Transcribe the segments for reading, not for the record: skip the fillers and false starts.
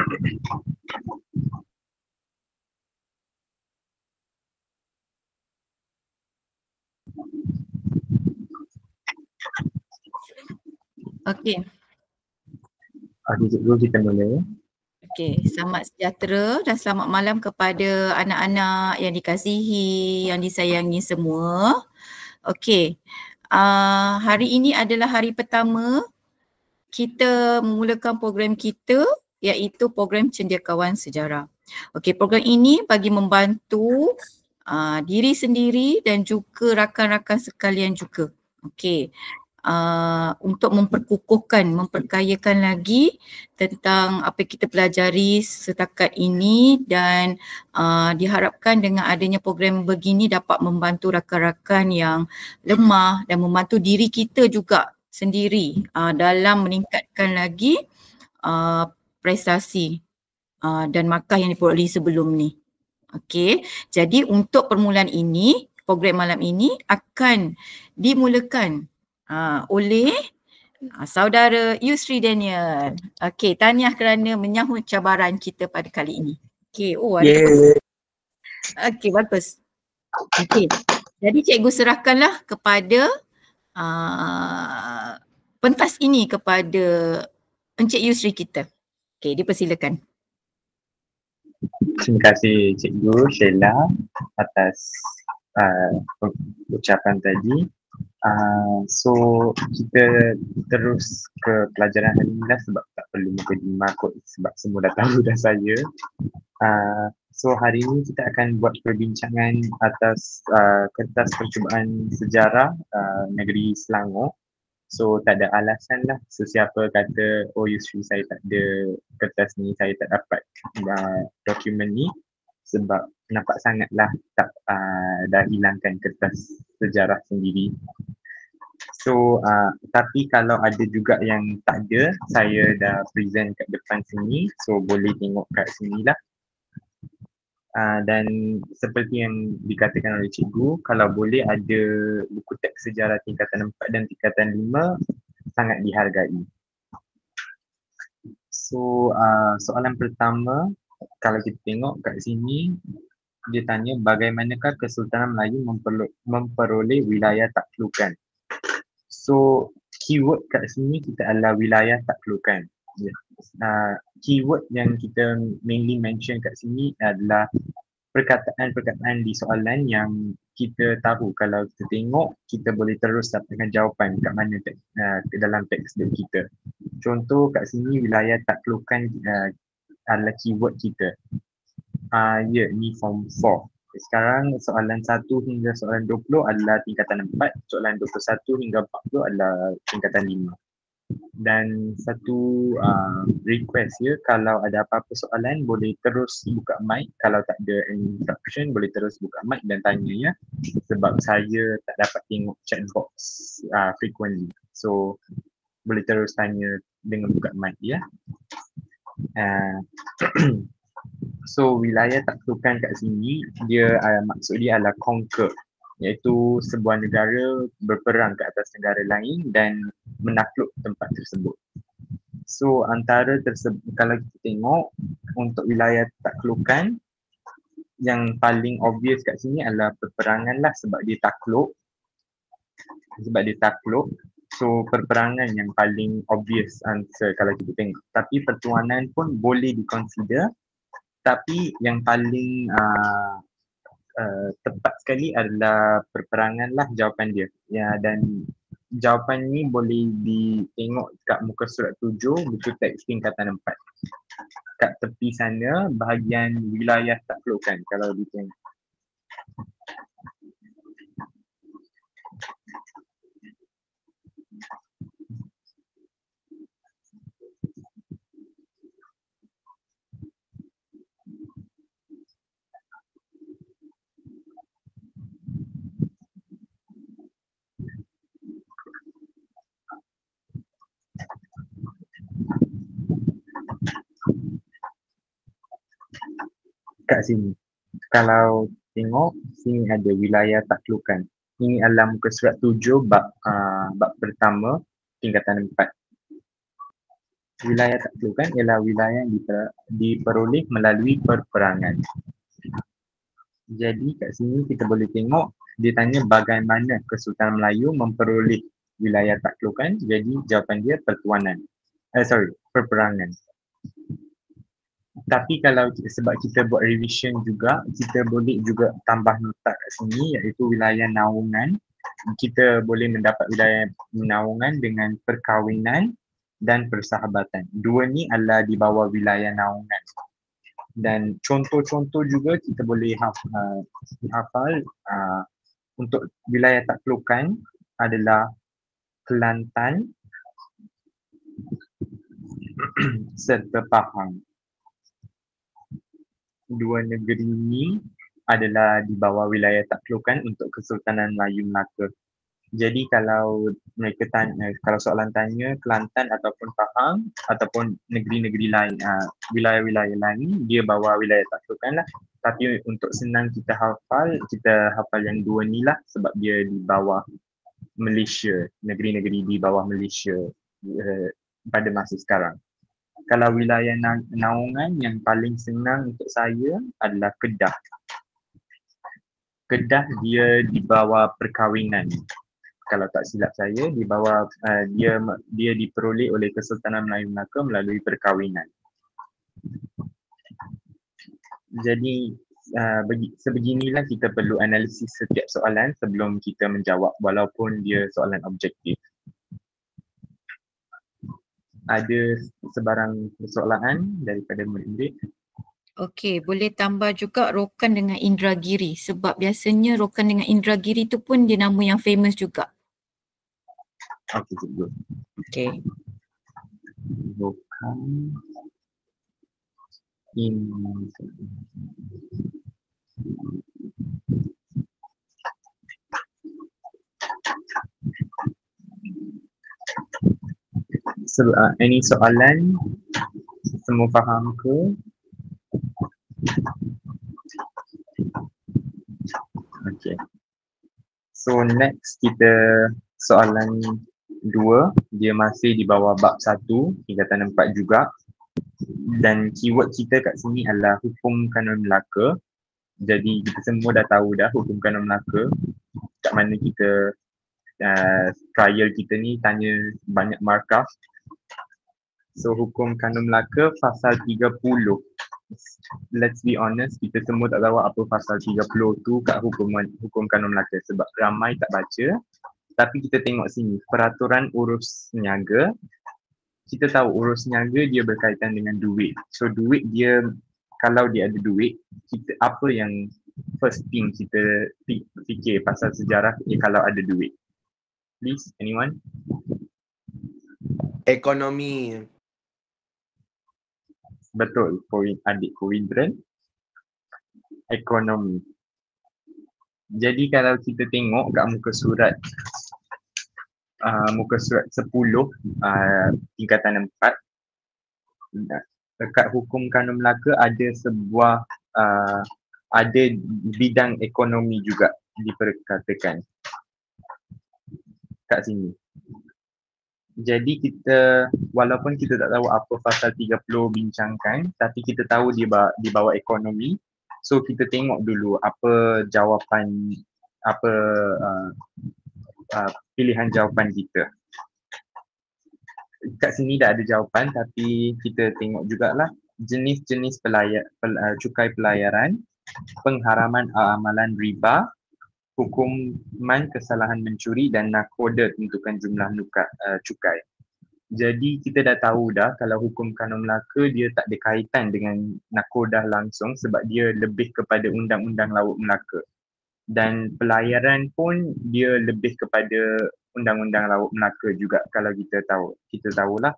Okey. Okey, cikgu, kita mula. Okey, selamat sejahtera dan selamat malam kepada anak-anak yang dikasihi, yang disayangi semua. Okey, hari ini adalah hari pertama kita memulakan program kita iaitu program Cendekiawan Sejarah. Okey, program ini bagi membantu diri sendiri dan juga rakan-rakan sekalian juga. Okey, untuk memperkukuhkan, memperkayakan lagi tentang apa yang kita pelajari setakat ini dan diharapkan dengan adanya program begini dapat membantu rakan-rakan yang lemah dan membantu diri kita juga sendiri dalam meningkatkan lagi prestasi dan markah yang diperolehi sebelum ni. Okey, jadi untuk permulaan ini, program malam ini akan dimulakan oleh saudara Yusri Daniel. Okey, tahniah kerana menyahut cabaran kita pada kali ini. Okey, ada. Okey, bagus. Okey, jadi cikgu serahkanlah kepada pentas ini kepada Encik Yusri kita. Okey, dipersilakan. Terima kasih Cikgu Sheila atas ucapan tadi. So kita terus ke pelajaran hari ini lah sebab tak perlu muka Dima kot sebab semua dah tahu dah saya. So hari ini kita akan buat perbincangan atas kertas percubaan sejarah negeri Selangor. So tak ada alasan lah sesiapa kata oh Yusri saya tak ada kertas ni, saya tak dapat dokumen ni sebab nampak sangatlah tak dah hilangkan kertas sejarah sendiri. So tapi kalau ada juga yang tak ada, saya dah present kat depan sini, so boleh tengok kat sini lah. Dan seperti yang dikatakan oleh cikgu, kalau boleh ada buku teks sejarah tingkatan 4 dan tingkatan 5 sangat dihargai. So soalan pertama, kalau kita tengok kat sini, dia tanya bagaimanakah Kesultanan Melayu memperoleh wilayah taklukkan. So keyword kat sini kita adalah wilayah taklukkan. Keyword yang kita mainly mention kat sini adalah perkataan-perkataan di soalan yang kita tahu kalau kita tengok kita boleh terus dapatkan jawapan kat mana dalam textbook kita. Contoh kat sini wilayah taklukkan adalah keyword kita. Ya, ni form 4. Sekarang soalan 1 hingga soalan 20 adalah tingkatan 4, soalan 21 hingga 40 adalah tingkatan 5. Dan satu request ya, kalau ada apa-apa soalan boleh terus buka mic, kalau tak ada instruction boleh terus buka mic dan tanya ya, sebab saya tak dapat tengok chat box frequently, so boleh terus tanya dengan buka mic ya. So wilayah taklukkan kat sini dia maksud dia adalah conquer, iaitu sebuah negara berperang ke atas negara lain dan menakluk tempat tersebut. So antara tersebut, kalau kita tengok untuk wilayah taklukkan, yang paling obvious kat sini adalah peperangan lah sebab dia takluk. So perperangan yang paling obvious answer kalau kita tengok. Tapi pertuanan pun boleh diconsider, tapi yang paling tepat sekali adalah perperangan lah jawapan dia ya. Dan jawapan ni boleh ditengok kat muka surat 7 buku teks tingkatan 4. Kat tepi sana bahagian wilayah taklukkan kalau ditengok. Kat sini, kalau tengok sini ada wilayah taklukkan. Ini adalah muka surat 7 bab pertama tingkatan 4. Wilayah taklukkan ialah wilayah yang diperoleh melalui perperangan. Jadi kat sini kita boleh tengok dia tanya bagaimana Kesultanan Melayu memperoleh wilayah taklukkan. Jadi jawapan dia perperangan. Tapi kalau sebab kita buat revision juga, kita boleh juga tambah nota kat sini iaitu wilayah naungan. Kita boleh mendapat wilayah naungan dengan perkahwinan dan persahabatan. Dua ni adalah di bawah wilayah naungan. Dan contoh-contoh juga kita boleh hafal untuk wilayah taklukkan adalah Kelantan serta Pahang. Dua negeri ini adalah di bawah wilayah taklukkan untuk Kesultanan Melayu Melaka. Jadi kalau mereka tanya, kalau soalan tanya Kelantan ataupun Pahang ataupun negeri-negeri lain, wilayah-wilayah lain, dia bawa wilayah taklukkan lah. Tapi untuk senang kita hafal yang dua ni lah sebab dia di bawah Malaysia, negeri-negeri di bawah Malaysia pada masa sekarang. Kalau wilayah naungan yang paling senang untuk saya adalah Kedah. Kedah dia di bawah perkahwinan. Kalau tak silap saya, di bawah dia diperoleh oleh Kesultanan Melayu Melaka melalui perkahwinan. Jadi sebeginilah kita perlu analisis setiap soalan sebelum kita menjawab walaupun dia soalan objektif. Ada sebarang persoalan daripada murid-murid? Okey, boleh tambah juga Rokan dengan Indragiri sebab biasanya Rokan dengan Indragiri tu pun dia nama yang famous juga. Okey, cikgu. Okey. Rokan any soalan? Semua faham ke? Okay. So next kita soalan 2, dia masih di bawah bab 1 tingkatan 4 juga. Dan keyword kita kat sini adalah hukum kanun Melaka. Jadi kita semua dah tahu dah hukum kanun Melaka. Kat mana kita trial kita ni tanya banyak markah. So hukum kanun Melaka pasal 30. Let's be honest, kita semua tak tahu apa pasal 30 tu kat hukum kanun Melaka sebab ramai tak baca. Tapi kita tengok sini, peraturan urus niaga. Kita tahu urus niaga dia berkaitan dengan duit. So duit dia, kalau dia ada duit, apa yang first thing kita fikir pasal sejarah kalau ada duit? Please, anyone? Ekonomi. Betul, adik Kowindran. Ekonomi. Jadi kalau kita tengok kat muka surat 10 tingkatan 4, dekat hukum kanun Melaka ada sebuah ada bidang ekonomi juga diperkatakan kat sini. Jadi kita, walaupun kita tak tahu apa pasal 30 bincangkan, tapi kita tahu dia di bawah ekonomi. So kita tengok dulu apa jawapan, apa pilihan jawapan kita. Kat sini dah ada jawapan tapi kita tengok jugalah jenis-jenis cukai pelayaran, pengharaman amalan riba, hukuman kesalahan mencuri dan nakoda tentukan jumlah cukai. Jadi kita dah tahu dah kalau hukum kanun Melaka dia tak ada kaitan dengan nakoda langsung sebab dia lebih kepada undang-undang laut Melaka. Dan pelayaran pun dia lebih kepada undang-undang laut Melaka juga kalau kita tahulah.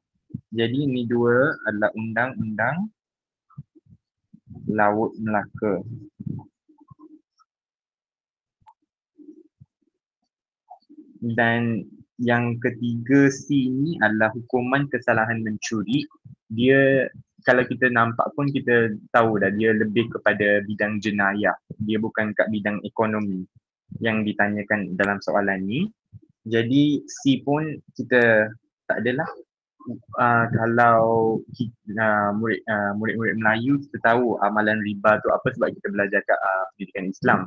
Jadi ini dua adalah undang-undang laut Melaka. Dan yang ketiga C ni adalah hukuman kesalahan mencuri. Dia kalau kita nampak pun kita tahu dah dia lebih kepada bidang jenayah. Dia bukan kat bidang ekonomi yang ditanyakan dalam soalan ni. Jadi C pun kita tak adalah. kalau murid-murid Melayu kita tahu amalan riba tu apa sebab kita belajar kat pendidikan Islam.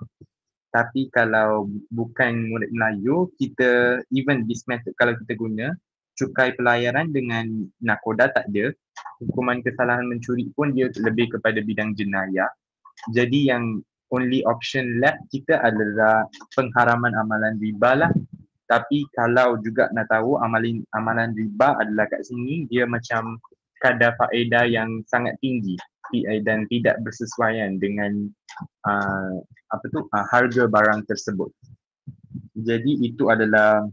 Tapi kalau bukan murid Melayu, kita even this method kalau kita guna cukai pelayaran dengan nakoda tak ada. Hukuman kesalahan mencuri pun dia lebih kepada bidang jenayah. Jadi yang only option left kita adalah pengharaman amalan riba lah. Tapi kalau juga nak tahu amalan riba adalah kat sini dia macam kadar faedah yang sangat tinggi dan tidak bersesuaian dengan harga barang tersebut. Jadi itu adalah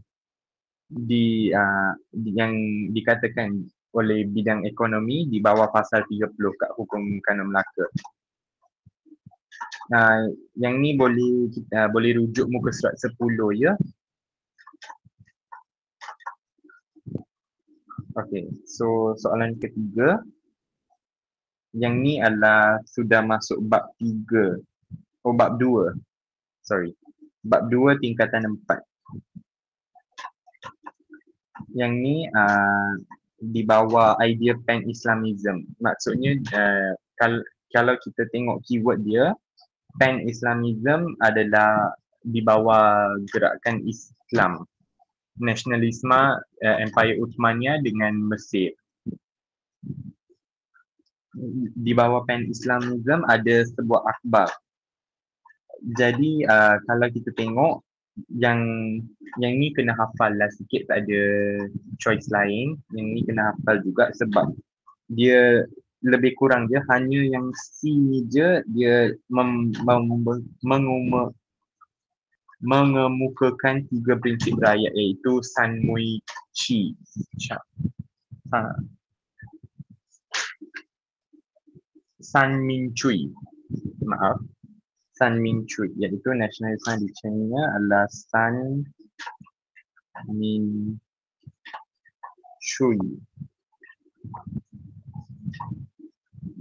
yang dikatakan oleh bidang ekonomi di bawah pasal 30 kat Hukum Kanun Melaka. Yang ni boleh rujuk muka surat 10 ya. Okay, so soalan ketiga. Yang ni adalah sudah masuk bab 3. Bab 2. Sorry. Bab 2 tingkatan 4. Yang ni di bawah idea pan-Islamism. Maksudnya kalau kita tengok keyword dia, pan-Islamism adalah di bawah gerakan Islam. Nasionalisme Empire Uthmaniyah dengan Mesir. Di bawah pan-Islamism ada sebuah akhbar. Jadi kalau kita tengok yang ni kena hafal lah sikit, tak ada choice lain. Yang ni kena hafal juga sebab dia lebih kurang dia hanya yang C ni je dia mengemukakan 3 prinsip rakyat, iaitu San Mui Chi. San Min Chui. Maaf. San Min Chui, iaitu nasionalisme di China adalah San Min Chui.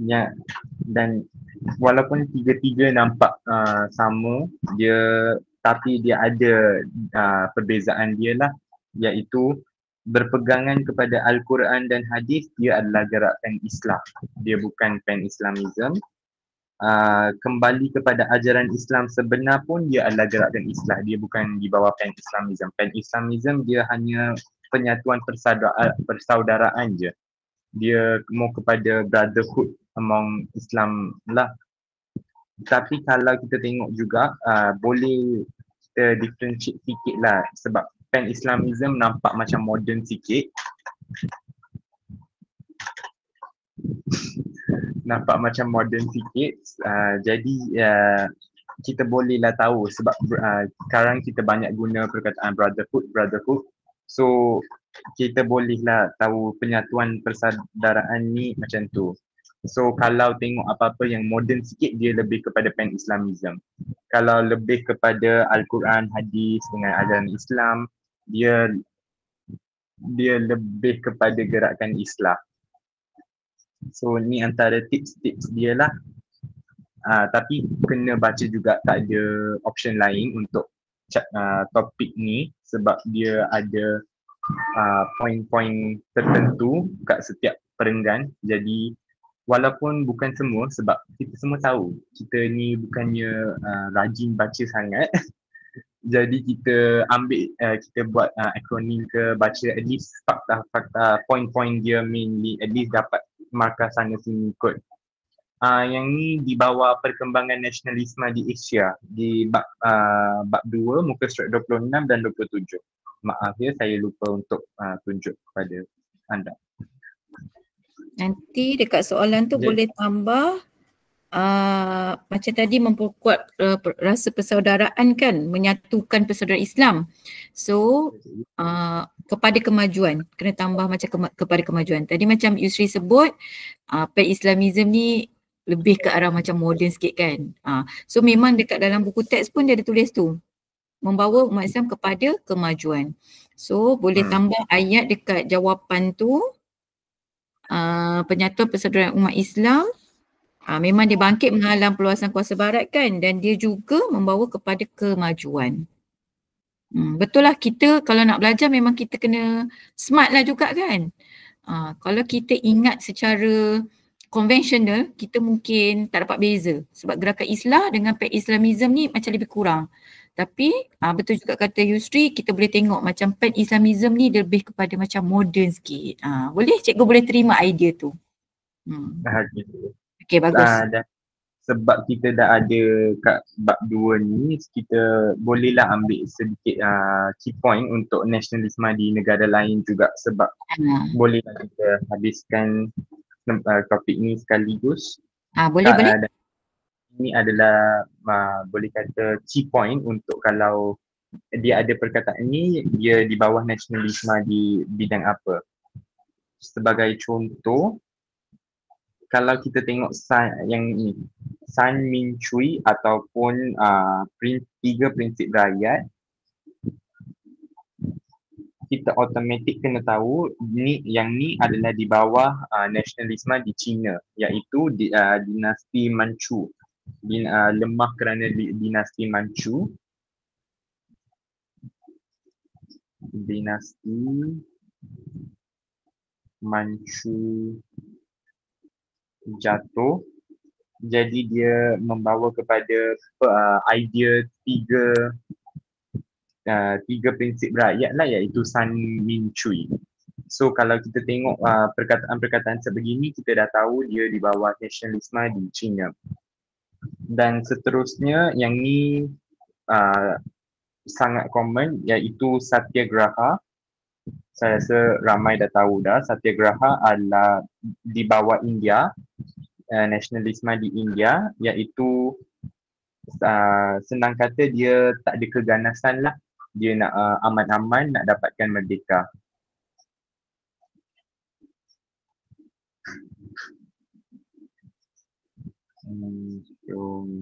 Ya, dan walaupun tiga-tiga nampak sama, tapi dia ada perbezaan dia lah, iaitu berpegangan kepada Al-Quran dan Hadis, dia adalah gerakan Islam. Dia bukan pan-Islamism. Kembali kepada ajaran Islam sebenar pun dia adalah gerakan Islam. Dia bukan di bawah pan-Islamism. Pan-Islamism dia hanya penyatuan persaudaraan je. Dia mau kepada brotherhood among Islam lah. Tapi kalau kita tengok juga boleh kita differentiate sikit lah, sebab pan-Islamism nampak macam modern sikit. Nampak macam modern sikit. Jadi kita bolehlah tahu sebab sekarang kita banyak guna perkataan brotherhood. So kita bolehlah tahu penyatuan persaudaraan ni macam tu. So kalau tengok apa-apa yang moden sikit, dia lebih kepada pan-Islamism. Kalau lebih kepada Al-Quran, Hadis dengan ajaran Islam, dia lebih kepada gerakan Islam. So ni antara tips-tips dia lah. Tapi kena baca juga, tak ada option lain untuk topik ni sebab dia ada poin-poin tertentu kat setiap perenggan. Jadi walaupun bukan semua, sebab kita semua tahu kita ni bukannya rajin baca sangat. Jadi kita ambil, kita buat akronim ke, baca at least fakta-fakta, poin-poin dia mainly, at least dapat markah sana sini kot. Yang ni di bawah perkembangan nasionalisme di Asia, di bab 2 muka surat 26 dan 27. Maaf ya, saya lupa untuk tunjuk kepada anda. Nanti dekat soalan tu boleh tambah macam tadi, memperkuat rasa persaudaraan kan, menyatukan persaudaraan Islam. So kepada kemajuan, kena tambah macam kepada kemajuan. Tadi macam Yusri sebut, pan-Islamism ni lebih ke arah macam moden sikit kan. So memang dekat dalam buku teks pun dia ada tulis tu, membawa umat Islam kepada kemajuan. So boleh tambah ayat dekat jawapan tu, penyatuan persaudaraan umat Islam. Memang dia bangkit menghalang perluasan kuasa barat kan, dan dia juga membawa kepada kemajuan. Betul lah, kita kalau nak belajar memang kita kena smart lah juga kan. Kalau kita ingat secara konvensional, kita mungkin tak dapat beza sebab gerakan Islah dengan Pan-Islamism ni macam lebih kurang. Tapi betul juga kata Yusri, kita boleh tengok macam Pan-Islamism ni lebih kepada macam modern sikit. Boleh cikgu boleh terima idea tu. Okay, bagus. Dan sebab kita dah ada kat bab 2 ni, kita bolehlah ambil sedikit key point untuk nasionalisme di negara lain juga sebab bolehlah kita habiskan topik ni sekaligus. Boleh. Ini adalah boleh kata key point untuk kalau dia ada perkataan ni, dia di bawah nasionalisme di bidang apa. Sebagai contoh, kalau kita tengok yang ni, San Min Chui ataupun 3 prinsip rakyat, kita automatik kena tahu yang ni adalah di bawah nasionalisme di China, iaitu dinasti Manchu. Lemah kerana dinasti Manchu. Dinasti Manchu jatuh, jadi dia membawa kepada idea tiga prinsip rakyat lah, iaitu San Min Chui. So kalau kita tengok perkataan-perkataan sebegini, kita dah tahu dia di bawah nasionalisme di China. Dan seterusnya yang ni sangat common, iaitu Satyagraha. Saya rasa ramai dah tahu dah, Satyagraha adalah di bawah India, nasionalisme di India, iaitu senang kata dia tak ada keganasan lah, dia nak aman-aman nak dapatkan merdeka. Nasionalisme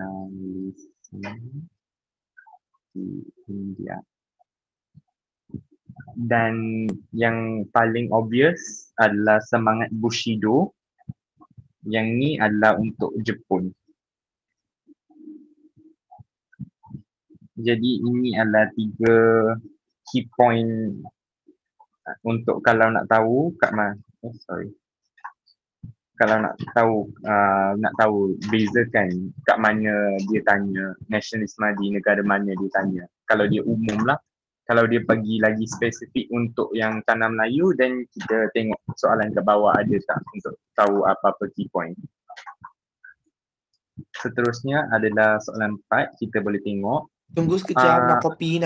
di India. Dan yang paling obvious adalah semangat Bushido. Yang ni adalah untuk Jepun. Jadi ini adalah 3 key point untuk kalau nak tahu kalau nak tahu bezakan kat mana dia tanya nasionalisme di negara mana dia tanya. Kalau dia umum lah. Kalau dia bagi lagi spesifik untuk yang tanah Melayu, dan kita tengok soalan ke bawah ada tak untuk tahu apa-apa key point. Seterusnya adalah soalan 4, kita boleh tengok. Tunggu sekejap, nak kopi.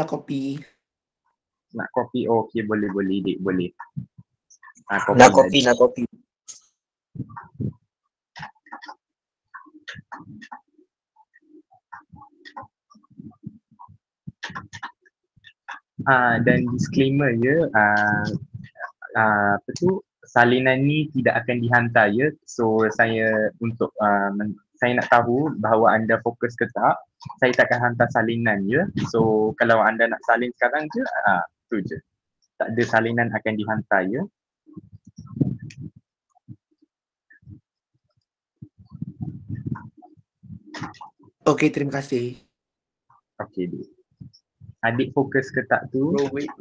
Nak kopi, okey, boleh Dik, boleh. Nak kopi. Dan disclaimer je, salinan ni tidak akan dihantar ya. So saya saya nak tahu bahawa anda fokus ke tak, saya takkan hantar salinan je. So kalau anda nak salin sekarang je, tu je. Tak ada salinan akan dihantar ya. Okey, terima kasih. Okey, Dik. Adik fokus ke tak tu? Oh, wait.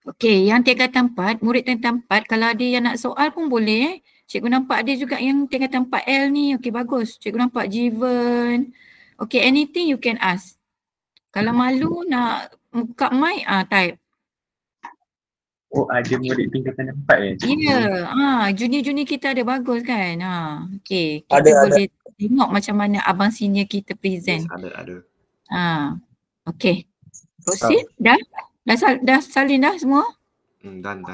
Okey, yang tingkatan 4, murid tingkatan 4, kalau ada yang nak soal pun boleh. Cikgu nampak ada juga yang tingkatan 4L ni. Okey, bagus. Cikgu nampak Jiven. Okey, anything you can ask. Kalau malu nak buka mic, type. Oh, ada murid tingkatan 4 Ya, junior-junior kita ada bagus kan. Okey, kita Ada. boleh tengok macam mana abang senior kita present. Yes, ada. Okey. Proceed. Dah salin dah semua? Dan.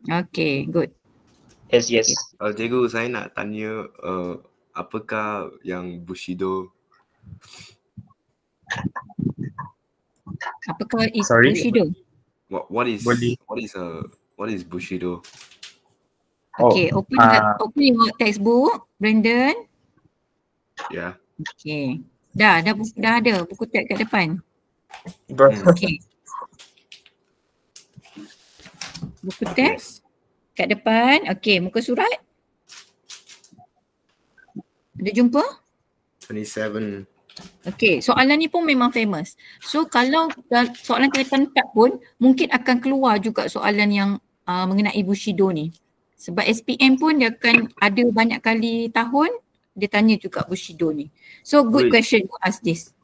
Okey, good. Yes. Cikgu, saya nak tanya apakah yang Bushido? Apakah itu Sorry? Bushido? What is Bushido? Okay, open your textbook, Brandon. Yeah. Okay. Dah ada buku teks kat depan. Okay. Buku teks kat depan. Okay, muka surat. Ada jumpa? 27. Okay, soalan ni pun memang famous. So kalau soalan tingkatan 4 pun mungkin akan keluar juga soalan yang mengenai Bushido ni. Sebab SPM pun dia akan ada banyak kali tahun dia tanya juga Bushido ni. So good Wait. question to ask this.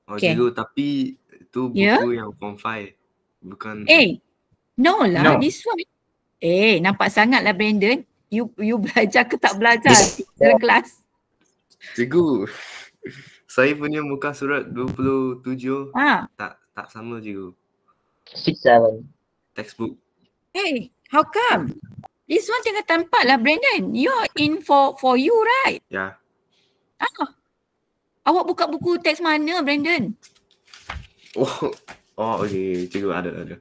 Oh, Okay. cikgu, tapi itu Ya? buku yang form 5. Bukan. No lah, No. this one. Nampak sangat lah Brandon. You belajar ke tak belajar dalam kelas? Cikgu, saya punya muka surat 27 tak sama cikgu. 6, 7. Textbook. How come? This one tingkatan 4 lah Brandon. You're in for you, right? Ya. Awak buka buku teks mana Brandon? Oh, okay. Cikgu ada.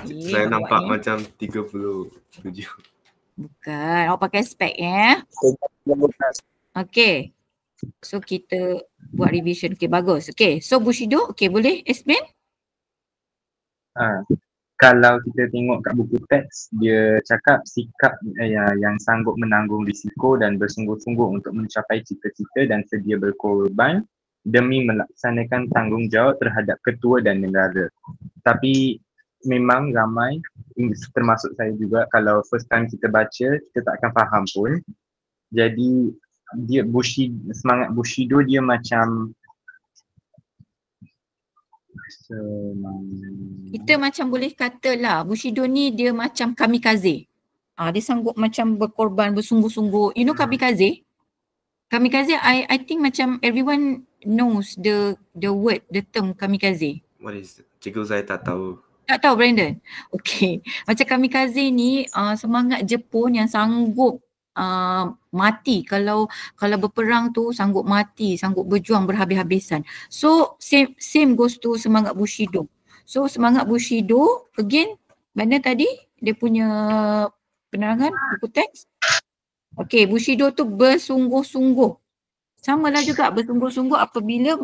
Saya nampak awak ni. macam 37. Bukan, awak pakai spek Okay. So kita buat revision. Okay, bagus. Okay, so Bushido, okay boleh explain? Kalau kita tengok kat buku teks, dia cakap sikap yang sanggup menanggung risiko dan bersungguh-sungguh untuk mencapai cita-cita dan sedia berkorban demi melaksanakan tanggungjawab terhadap ketua dan negara. Tapi memang ramai, termasuk saya juga, kalau first time kita baca, kita tak akan faham pun. Jadi dia semangat Bushido dia macam kita macam boleh katalah Bushido ni dia macam kamikaze. Dia sanggup macam berkorban, bersungguh-sungguh. You know kamikaze? Kamikaze, I think macam everyone knows the word, the term kamikaze. What is it? Cikgu, saya tak tahu. Tak tahu Brandon? Okay. Macam kamikaze ni semangat Jepun yang sanggup mati. Kalau berperang tu sanggup mati, sanggup berjuang berhabis-habisan. So same goes to semangat Bushido. So semangat Bushido, again, mana tadi dia punya penerangan buku teks? Okay, Bushido tu bersungguh-sungguh. Samalah juga bersungguh-sungguh apabila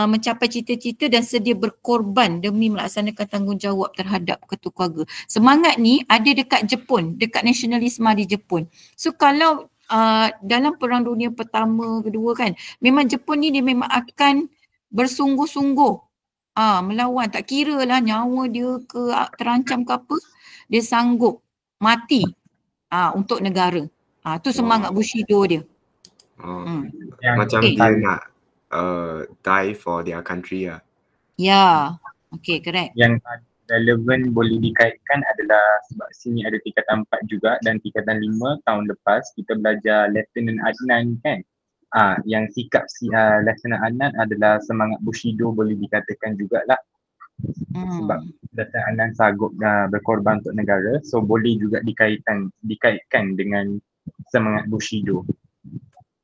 mencapai cita-cita dan sedia berkorban demi melaksanakan tanggungjawab terhadap ketua keluarga. Semangat ni ada dekat Jepun, dekat nasionalisme di Jepun. So kalau dalam Perang Dunia Pertama, Kedua kan, memang Jepun ni dia memang akan bersungguh-sungguh melawan, tak kira lah nyawa dia ke terancam ke apa, dia sanggup mati untuk negara. Tu semangat Bushido dia. Macam dia nak die for their country lah. Ya, okay, correct. Yang relevan boleh dikaitkan adalah sebab sini ada tingkatan 4 juga dan tingkatan 5 tahun lepas kita belajar Lieutenant Adnan kan. Yang sikap Lieutenant Adnan adalah semangat Bushido boleh dikatakan jugalah. Sebab Lieutenant Adnan sanggup berkorban untuk negara, so boleh juga dikaitkan dengan semangat Bushido.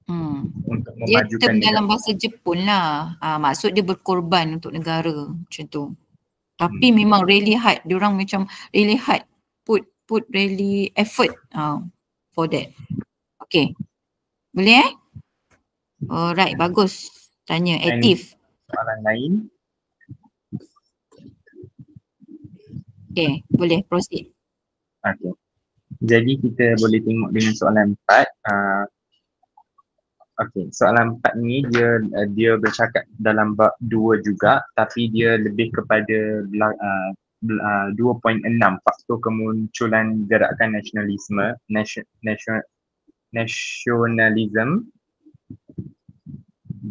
Untuk memajukan dia dalam bahasa Jepun lah. Maksud dia berkorban untuk negara macam tu. Tapi memang really hard. Diorang macam really hard. Put really effort for that. Okay. Boleh Alright, bagus. Tanya, aktif. Soalan lain. Okay, boleh proceed. Okay. Jadi kita boleh tengok dengan soalan 4. Okay, soalan 4 ni dia bercakap dalam bab 2 juga, tapi dia lebih kepada 2.6 faktor kemunculan gerakan nasionalisme, nasionalism.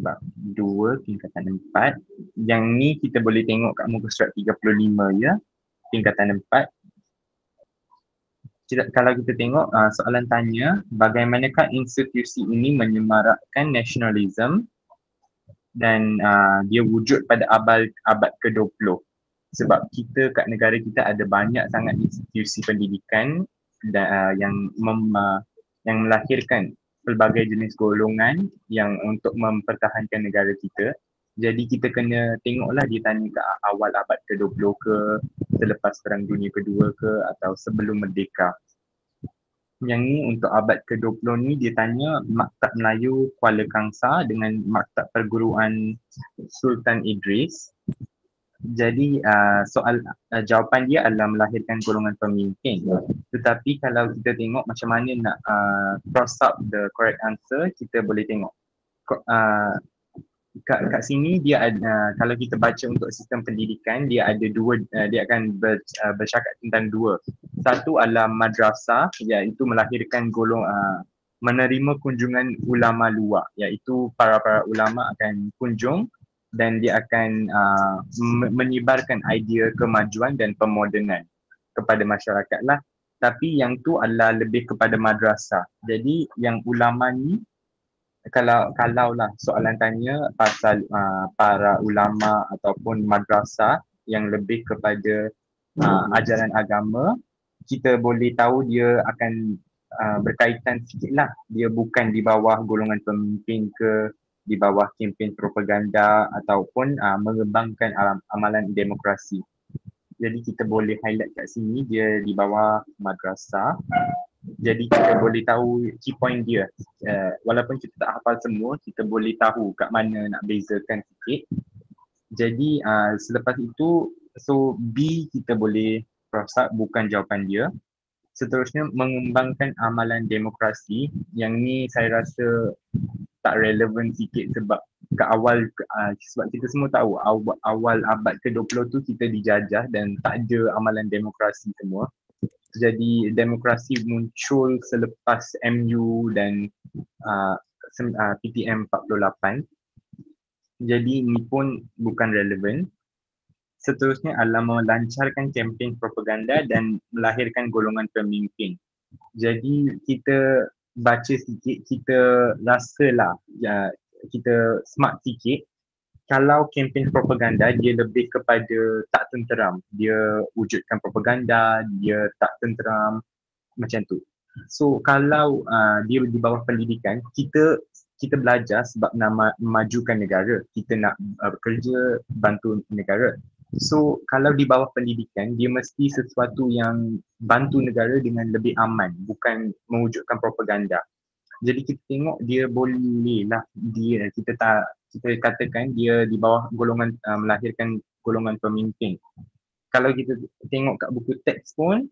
Bab 2 tingkatan 4. Yang ni kita boleh tengok kat muka surat 35 ya, tingkatan 4. Kalau kita tengok soalan tanya, bagaimanakah institusi ini menyemarakkan nasionalisme dan dia wujud pada abad ke-20. Sebab kita kat negara kita ada banyak sangat institusi pendidikan yang melahirkan pelbagai jenis golongan yang untuk mempertahankan negara kita. Jadi kita kena tengoklah dia tanya ke awal abad ke-20 ke, selepas Perang Dunia Kedua ke, atau sebelum merdeka. Yang ni untuk abad ke-20 ni dia tanya Maktab Melayu Kuala Kangsar dengan Maktab Perguruan Sultan Idris. Jadi jawapan dia adalah melahirkan golongan pemimpin. Tetapi kalau kita tengok macam mana nak cross out the correct answer, kita boleh tengok kat sini dia ada, kalau kita baca untuk sistem pendidikan, dia ada dua, dia akan bercakap tentang dua. Satu adalah madrasah, iaitu melahirkan menerima kunjungan ulama luar, iaitu para ulama akan kunjung dan dia akan menyebarkan idea kemajuan dan pemodenan kepada masyarakat lah. Tapi yang tu adalah lebih kepada madrasah. Jadi yang ulama ni, kalau lah soalan tanya pasal para ulama ataupun madrasah yang lebih kepada ajaran agama, kita boleh tahu dia akan berkaitan sikit lah. Dia bukan di bawah golongan pemimpin ke, di bawah kempen propaganda ataupun mengembangkan amalan demokrasi. Jadi kita boleh highlight kat sini dia di bawah madrasah. Jadi kita boleh tahu key point dia. Walaupun kita tak hafal semua, kita boleh tahu kat mana nak bezakan sikit. Jadi selepas itu, so B kita boleh cross out, bukan jawapan dia. Seterusnya, mengembangkan amalan demokrasi. Yang ni saya rasa tak relevan sikit sebab ke awal, sebab kita semua tahu awal abad ke-20 tu kita dijajah dan tak ada amalan demokrasi semua. Jadi demokrasi muncul selepas MU dan PTM 48. Jadi ini pun bukan relevan. Seterusnya adalah melancarkan kempen propaganda dan melahirkan golongan pemimpin. Jadi kita baca sikit, kita rasalah kita smart sikit. Kalau kempen propaganda dia lebih kepada tak tenteram, dia wujudkan propaganda, dia tak tenteram, macam tu. So kalau dia di bawah pendidikan, kita belajar sebab nak memajukan negara, kita nak bekerja bantu negara. So kalau di bawah pendidikan, dia mesti sesuatu yang bantu negara dengan lebih aman, bukan mewujudkan propaganda. Jadi kita tengok dia boleh lah, kita katakan dia di bawah golongan melahirkan golongan pemimpin. Kalau kita tengok kat buku teks pun,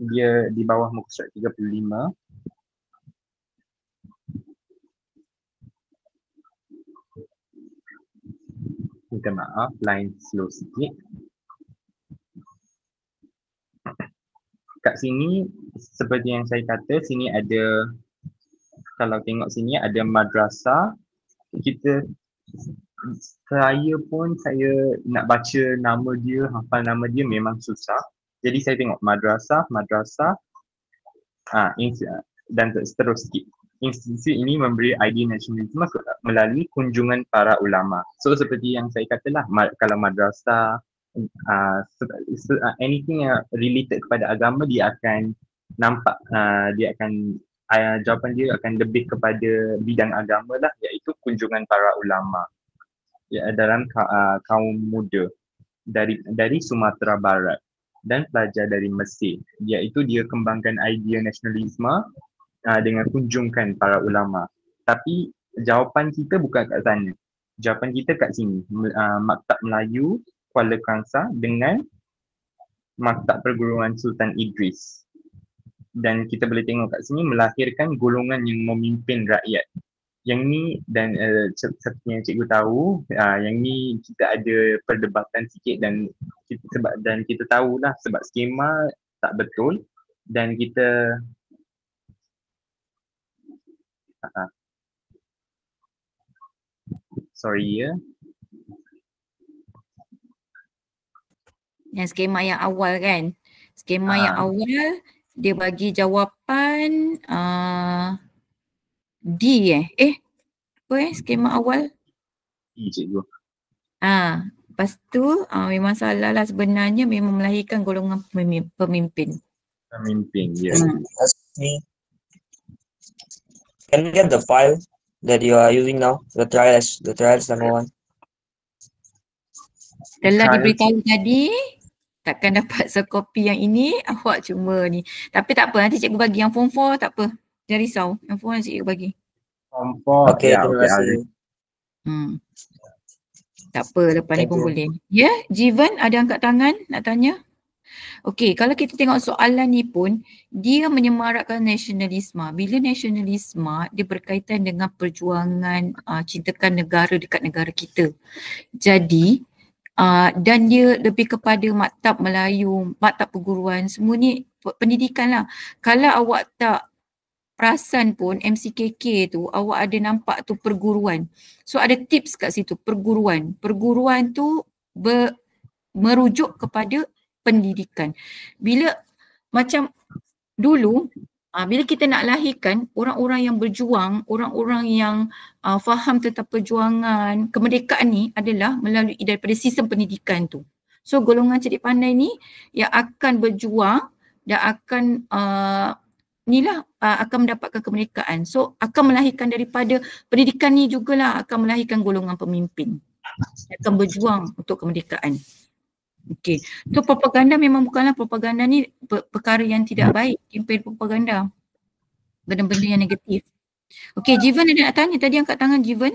dia di bawah muka surat 35. Minta maaf, line slow sikit. Kat sini, seperti yang saya kata, sini ada, kalau tengok sini ada madrasah. Saya pun nak baca nama dia, hafal nama dia memang susah. Jadi saya tengok madrasah dan terus sikit. Institusi ini memberi idea nasionalisme melalui kunjungan para ulama. So seperti yang saya katalah, kalau madrasah, anything yang related kepada agama, dia akan nampak, jawapan dia akan lebih kepada bidang agama lah, iaitu kunjungan para ulama dalam kaum muda dari Sumatera Barat dan pelajar dari Mesir, iaitu dia kembangkan idea nasionalisme dengan kunjungkan para ulama. Tapi jawapan kita bukan kat sana. Jawapan kita kat sini, Maktab Melayu Kuala Kangsar dengan Maktab Perguruan Sultan Idris. Dan kita boleh tengok kat sini melahirkan golongan yang memimpin rakyat. Yang ni dan seperti yang cikgu tahu, yang ni kita ada perdebatan sikit dan kita tahulah sebab skema tak betul dan kita sorry ya. Yang skema yang awal kan? Skema yang awal dia bagi jawapan D skema awal? D cikgu. Lepas tu memang salah lah, sebenarnya memang melahirkan golongan pemimpin. Pemimpin, ya. Can we get the file that you are using now? The trials number 1. Telah diberitahu tadi, takkan dapat sekopi yang ini, awak cuma ni. Tapi tak apa, nanti cikgu bagi yang form 4, tak apa. Jangan risau, yang form 4 cikgu bagi. Form 4, okay, terima kasih. Tak apa, lepas ni pun boleh. Ya, Jivan ada angkat tangan nak tanya? Okey, kalau kita tengok soalan ni pun, dia menyemarakkan nasionalisme. Bila nasionalisme, dia berkaitan dengan perjuangan cintakan negara dekat negara kita. Jadi, dan dia lebih kepada maktab Melayu, maktab perguruan, semua ni pendidikan lah. Kalau awak tak perasan pun MCKK tu awak ada nampak tu perguruan. So ada tips kat situ, perguruan. Perguruan tu merujuk kepada pendidikan. Bila macam dulu, bila kita nak lahirkan orang-orang yang berjuang, orang-orang yang faham tentang perjuangan kemerdekaan ni adalah melalui daripada sistem pendidikan tu. So golongan cerdik pandai ni yang akan berjuang dan akan akan mendapatkan kemerdekaan. So akan melahirkan daripada pendidikan ni jugalah akan melahirkan golongan pemimpin yang akan berjuang untuk kemerdekaan. Okey. So propaganda memang bukanlah, propaganda ni perkara yang tidak baik, kempen propaganda. Benda-benda yang negatif. Okey, Jivan ada nak tanya tadi, angkat tangan Jivan.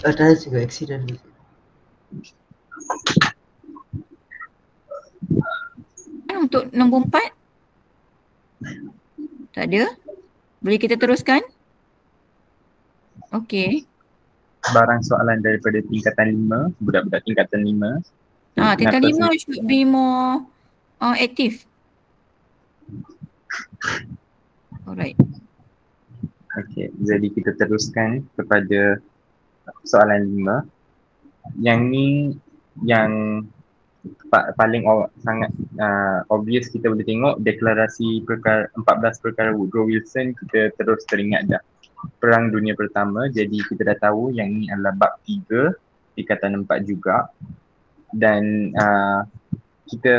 Ada juga accident. Untuk nombor 4? Tak ada? Boleh kita teruskan? Okey. Barang soalan daripada tingkatan 5, budak-budak tingkatan 5. Tingkatan 5 should be more active. Alright. Okey, jadi kita teruskan kepada soalan 5. Yang ni yang paling sangat obvious kita boleh tengok deklarasi 14 perkara Woodrow Wilson, kita terus teringat dah. Perang Dunia Pertama, jadi kita dah tahu yang ni adalah bab 3, tingkatan 4 juga. Dan kita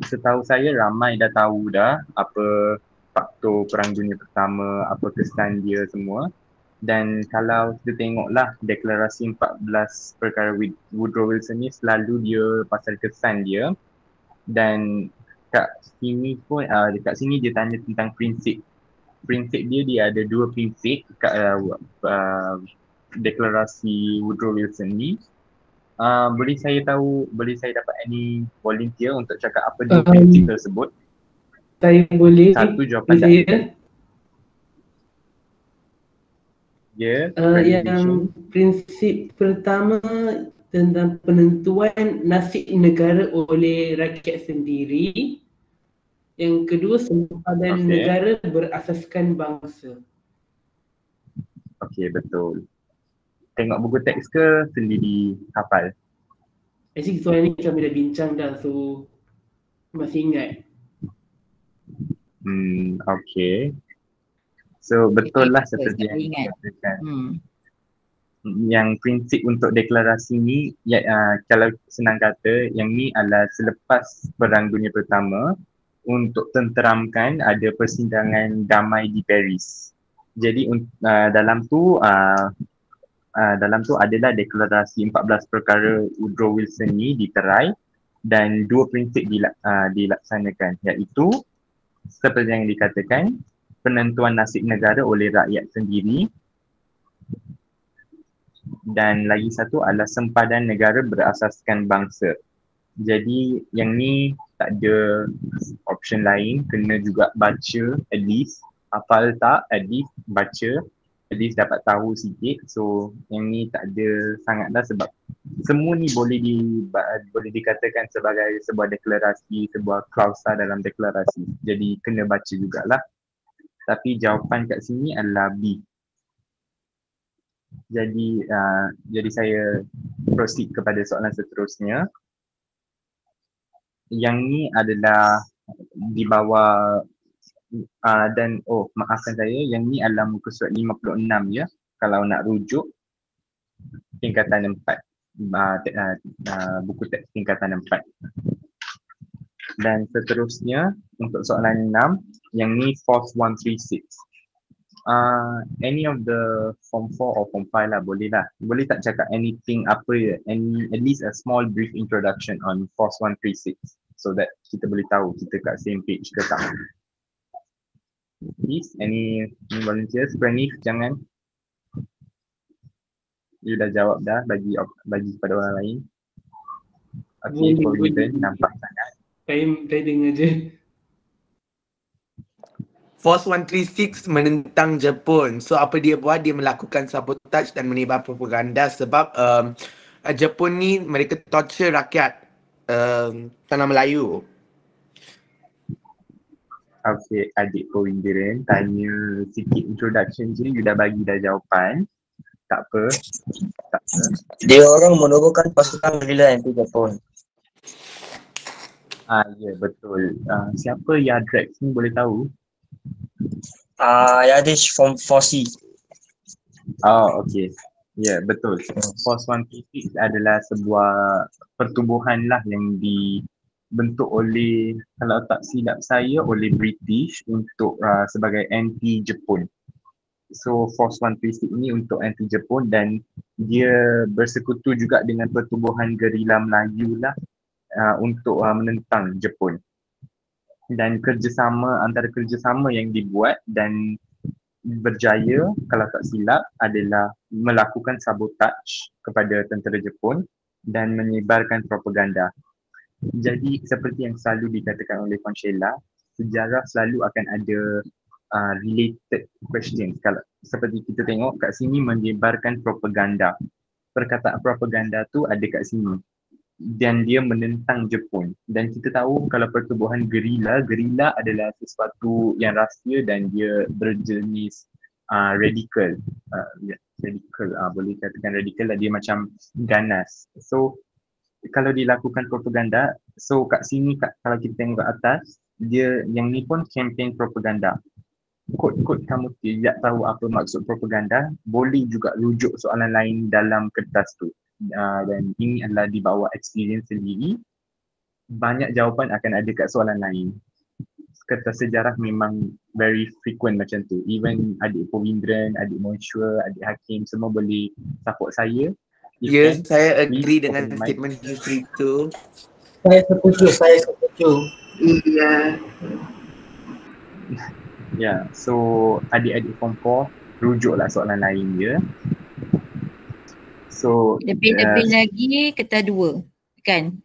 setahu saya ramai dah tahu dah apa faktor Perang Dunia Pertama, apa kesan dia semua. Dan kalau kita tengoklah deklarasi 14 perkara Woodrow Wilson ni selalu dia pasal kesan dia. Dan kat sini pun dekat sini dia tanya tentang prinsip. Prinsip dia ada 2 prinsip kat deklarasi Woodrow Wilson ni. Boleh saya dapat any volunteer untuk cakap apa 2 prinsip tersebut? Saya boleh. Satu jawapan saya. Yang prinsip pertama tentang penentuan nasib negara oleh rakyat sendiri. Yang kedua, sempadan negara berasaskan bangsa. Okey, betul. Tengok buku teks ke sendiri hafal? Actually soalan ni kami dah bincang dah, so masih ingat. Okey. So betul lah seperti yang dikatakan. Yang prinsip untuk deklarasi ni, kalau senang kata, yang ni adalah selepas Perang Dunia Pertama untuk tenteramkan ada persidangan damai di Paris. Jadi dalam tu adalah deklarasi 14 perkara Woodrow Wilson ni diterai dan 2 prinsip dilaksanakan, iaitu seperti yang dikatakan, penentuan nasib negara oleh rakyat sendiri, dan lagi satu adalah sempadan negara berasaskan bangsa. Jadi yang ni tak ada option lain, kena juga baca at least, hafal tak at least, baca at least dapat tahu sikit. So yang ni tak ada sangat dah, sebab semua ni boleh dikatakan sebagai sebuah deklarasi, sebuah klausa dalam deklarasi. Jadi kena baca jugalah. Tapi jawapan kat sini adalah B. Jadi saya proceed kepada soalan seterusnya. Yang ni adalah di bawah maafkan saya, yang ni adalah muka surat 56 ya, kalau nak rujuk tingkatan 4, buku teks tingkatan 4. Dan seterusnya untuk soalan 6, yang ni FOSS 136. Any of the form 4 or form 5 lah, boleh lah. Boleh tak cakap anything apa, at least a small brief introduction on FOSS 136 so that kita boleh tahu kita kat same page ke tak. Please, any volunteers? Pranif, jangan. You dah jawab dah, bagi kepada orang lain. Okay, Corinne nampak sangat. Saya dengar je. Force 136 menentang Jepun. So apa dia buat? Dia melakukan sabotage dan menyebar propaganda sebab Jepun ni mereka torture rakyat tanah Melayu. Okay, adik Corinne tanya sikit introduction je, you dah bagi dah jawapan. Tak apa. Dia orang menurunkan pasukan gerila anti-Jepun. Ya betul. Siapa Yadrex ni boleh tahu? Yadish from 4C. Okay. Ya, betul. Force 136 adalah sebuah pertubuhan lah yang dibentuk oleh, kalau tak silap saya, oleh British untuk sebagai anti-Jepun. So Force 136 ni untuk anti-Jepun dan dia bersekutu juga dengan pertubuhan gerila Melayu lah untuk menentang Jepun. Dan antara kerjasama yang dibuat dan berjaya, kalau tak silap, adalah melakukan sabotage kepada tentera Jepun dan menyebarkan propaganda. Jadi seperti yang selalu dikatakan oleh Puan Sheila, sejarah selalu akan ada related questions. Kalau seperti kita tengok kat sini, menyebarkan propaganda. Perkataan propaganda tu ada kat sini. Dan dia menentang Jepun. Dan kita tahu kalau pertubuhan gerila adalah sesuatu yang rahsia dan dia berjenis radikal. Boleh katakan radikal lah, dia macam ganas. So kalau dilakukan propaganda, so kat sini kalau kita tengok kat atas, dia yang ni pun campaign propaganda. Kod-kod kamu tidak tahu apa maksud propaganda, boleh juga rujuk soalan lain dalam kertas tu. Dan ini adalah di bawah experience sendiri. Banyak jawapan akan ada kat soalan lain. Kertas sejarah memang very frequent macam tu. Even adik Povindran, adik Monshua, adik Hakim semua boleh support saya. Yes, saya agree dengan statement Yusri tu. Saya setuju. Iya. Ya, so adik-adik form 4 rujuklah soalan lain je. So lebih lagi kata 2 kan?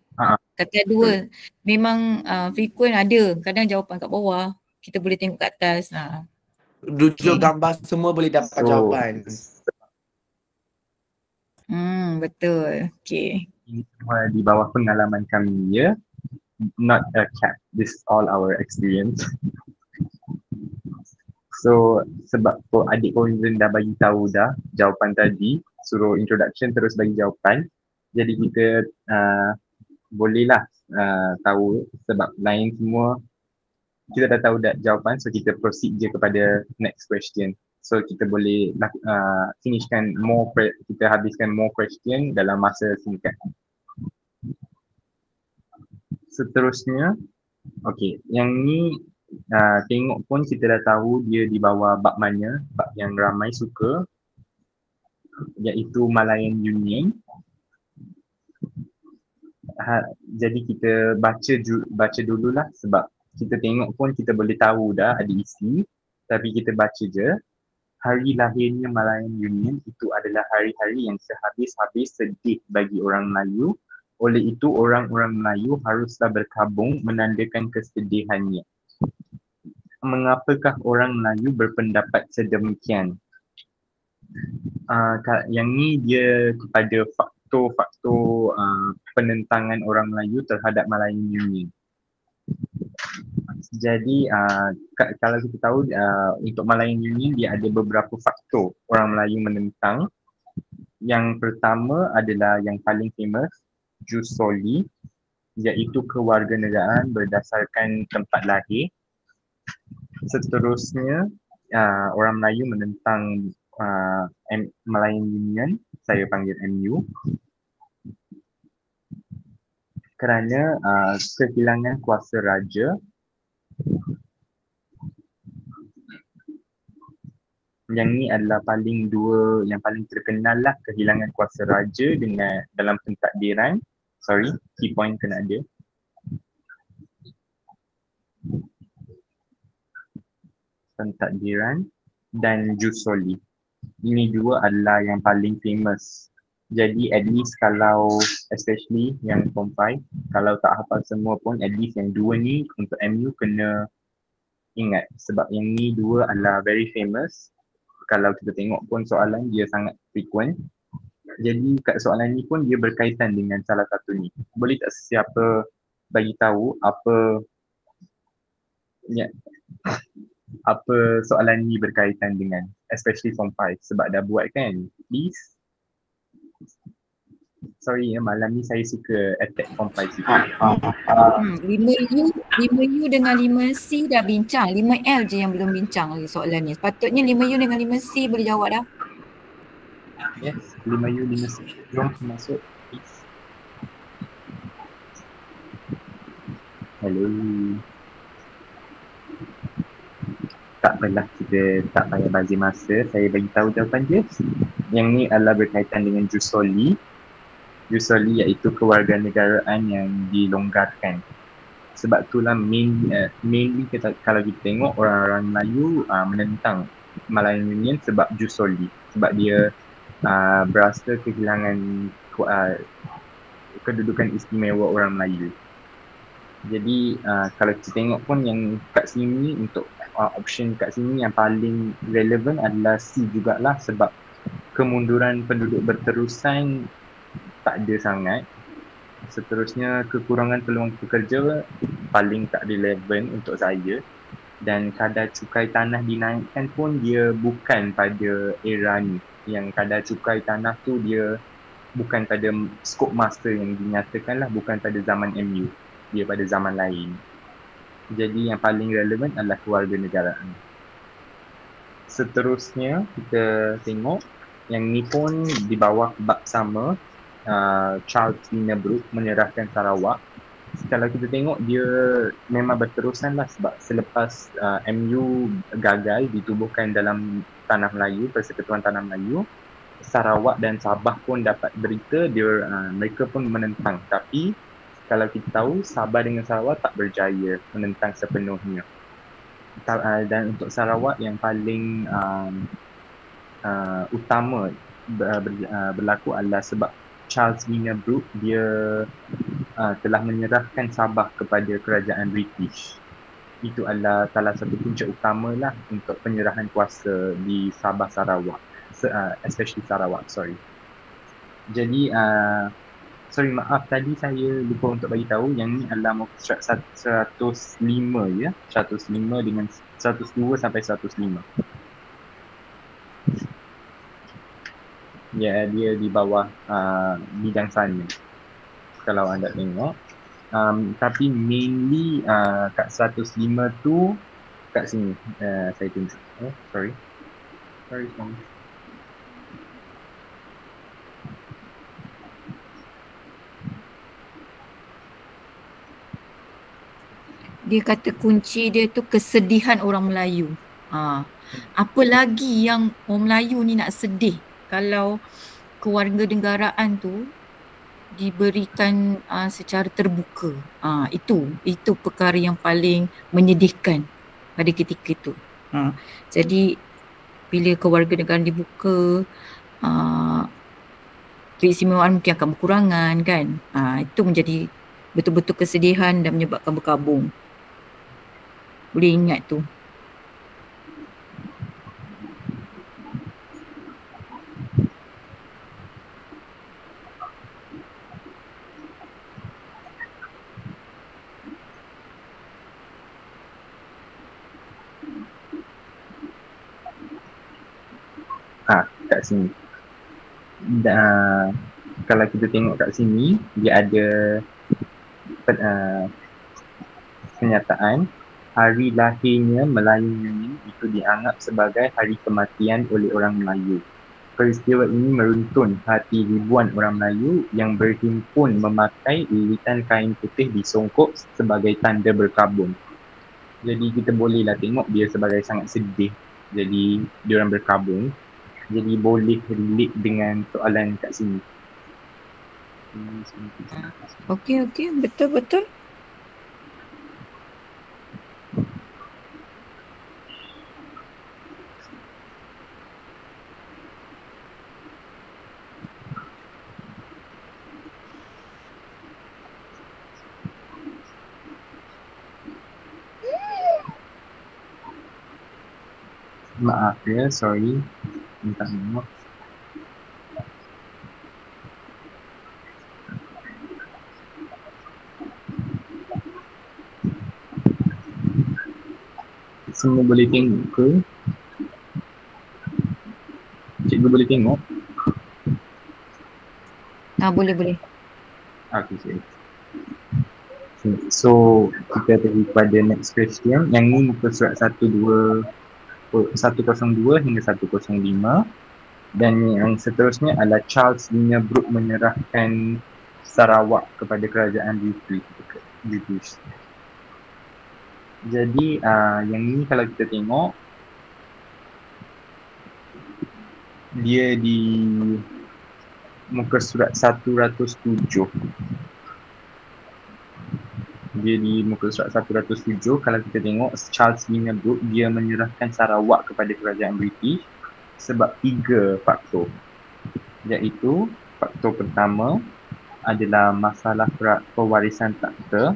Kata 2 memang frequent ada, kadang jawapan kat bawah, kita boleh tengok kat atas. Rujuk gambar semua boleh dapat jawapan. Betul. Okay. Ini semua di bawah pengalaman kami ya. Not a cap. This is all our experience. So sebab adik Corinne dah bagi tahu dah jawapan tadi, suruh introduction terus bagi jawapan. Jadi kita bolehlah tahu sebab lain semua kita dah tahu dah jawapan, so kita proceed je kepada next question. So kita boleh finishkan kita habiskan more question dalam masa singkat. Seterusnya, okay, yang ni tengok pun kita dah tahu dia di bawah bab mana, bab yang ramai suka, iaitu Malayan Union. Jadi kita baca dululah sebab kita tengok pun kita boleh tahu dah ada isi, tapi kita baca je. Hari lahirnya Malayan Union itu adalah hari-hari yang sehabis-habis sedih bagi orang Melayu. Oleh itu orang-orang Melayu haruslah berkabung menandakan kesedihannya. Mengapakah orang Melayu berpendapat sedemikian? Yang ni dia kepada faktor penentangan orang Melayu terhadap Malayan Union. Jadi kalau kita tahu untuk Malayan Union dia ada beberapa faktor orang Melayu menentang. Yang pertama adalah yang paling famous, jus soli, iaitu kewarganegaraan berdasarkan tempat lahir. Seterusnya orang Melayu menentang Malayan Union, saya panggil MU, kerana kehilangan kuasa raja. Yang ni adalah yang paling terkenal lah, kehilangan kuasa raja dengan dalam pentadbiran. Sorry, key point kena ada. Pentadbiran dan jus soli. Ini dua adalah yang paling famous Jadi at least kalau especially yang form 5, kalau tak hafal semua pun at least yang dua ni untuk MU kena ingat sebab yang ni dua adalah very famous. Kalau kita tengok pun soalan dia sangat frequent. Jadi kat soalan ni pun dia berkaitan dengan salah satu ni. Boleh tak siapa bagi tahu apa ya, apa soalan ni berkaitan dengan, especially form 5 sebab dah buat kan, please. Sorry ya, malam ni saya suka attack form 5 sikit. 5U dengan 5C dah bincang, 5L je yang belum bincang lagi soalan ni. Sepatutnya 5U dengan 5C boleh jawab dah. Yes, 5U, 5C. Jom masuk, please. Hello. Tak apalah, kita tak payah bazir masa. Saya bagi tahu jawapan dia. Yang ni adalah berkaitan dengan jus soli. Jus soli iaitu kewarganegaraan yang dilonggarkan. Sebab itulah mainly kita, kalau kita tengok orang-orang Melayu menentang Malayan Union sebab jus soli. Sebab dia berasa kehilangan kedudukan istimewa orang Melayu. Jadi kalau kita tengok pun yang kat sini untuk option kat sini yang paling relevan adalah C jugalah sebab kemunduran penduduk berterusan tak ada sangat. Seterusnya kekurangan peluang pekerja paling tak relevan untuk saya, dan kadar cukai tanah dinaikkan pun dia bukan pada era ni. Yang kadar cukai tanah tu dia bukan pada skop masa yang dinyatakan lah, bukan pada zaman MU, dia pada zaman lain. Jadi yang paling relevan adalah kewarganegaraan. Seterusnya kita tengok yang ni pun di bawah bab sama, Charles Lindbergh menyerahkan Sarawak. Kalau kita tengok dia memang berterusan lah sebab selepas MU gagal ditubuhkan dalam Tanah Melayu, Persekutuan Tanah Melayu, Sarawak dan Sabah pun dapat berita dia mereka pun menentang, tapi kalau kita tahu Sabah dengan Sarawak tak berjaya menentang sepenuhnya. Dan untuk Sarawak yang paling utama berlaku adalah sebab Charles Lindbergh dia telah menyerahkan Sabah kepada kerajaan British. Itu adalah salah satu punca utama lah untuk penyerahan kuasa di Sabah Sarawak, especially Sarawak, sorry. Jadi sorry, maaf tadi saya lupa untuk bagi tahu yang ni adalah muka surat 105 ya. 105 dengan 102 sampai 105. Ya, dia di bawah bidang sana kalau anda tengok. Tapi mainly kat 105 tu kat sini saya tunjuk. Sorry. Dia kata kunci dia tu kesedihan orang Melayu. Apa lagi yang orang Melayu ni nak sedih kalau kewarganegaraan tu diberikan secara terbuka. Itu perkara yang paling menyedihkan pada ketika itu. Jadi bila kewarganegaraan dibuka, keistimewaan mungkin akan berkurangan kan. Itu menjadi betul-betul kesedihan dan menyebabkan berkabung. Boleh ingat tu. Kat sini. Kalau kita tengok kat sini, dia ada kenyataan hari lahirnya Melayu Union itu dianggap sebagai hari kematian oleh orang Melayu. Peristiwa ini meruntun hati ribuan orang Melayu yang berhimpun memakai lilitan kain putih disongkok sebagai tanda berkabung. Jadi kita bolehlah tengok dia sebagai sangat sedih. Jadi diorang berkabung. Jadi boleh relate dengan soalan kat sini. Okey, betul. Maaf ya, sorry. Minta maaf. Semua boleh tengok ke? Cikgu boleh tengok? Boleh. Okay, cikgu. So, kita pergi pada next question. Yang ni muka surat 102 hingga 105. Dan yang seterusnya adalah Charles Lindbergh menyerahkan Sarawak kepada kerajaan British. Jadi yang ni kalau kita tengok, dia di muka surat 107. Dia di muka surat 107. Kalau kita tengok, Charles Lindbergh dia menyerahkan Sarawak kepada kerajaan British sebab 3 faktor. Iaitu faktor pertama adalah masalah pewarisan takhta.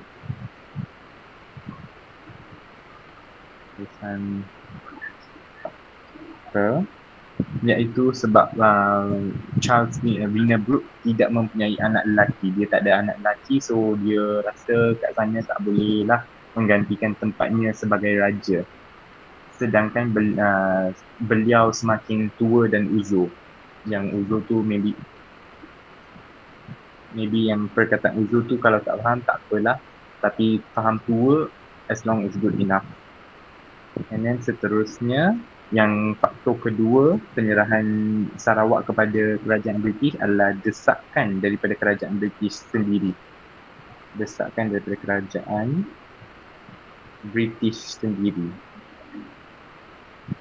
Iaitu sebab Charles Lindbergh tidak mempunyai anak lelaki. Dia tak ada anak lelaki, so dia rasa kat sana tak boleh lah menggantikan tempatnya sebagai raja. Sedangkan beliau semakin tua dan uzur. Yang uzur tu maybe yang perkataan uzur tu kalau tak faham tak apalah, tapi faham tua as long as good enough. And then seterusnya, yang faktor kedua penyerahan Sarawak kepada kerajaan British adalah desakan daripada kerajaan British sendiri.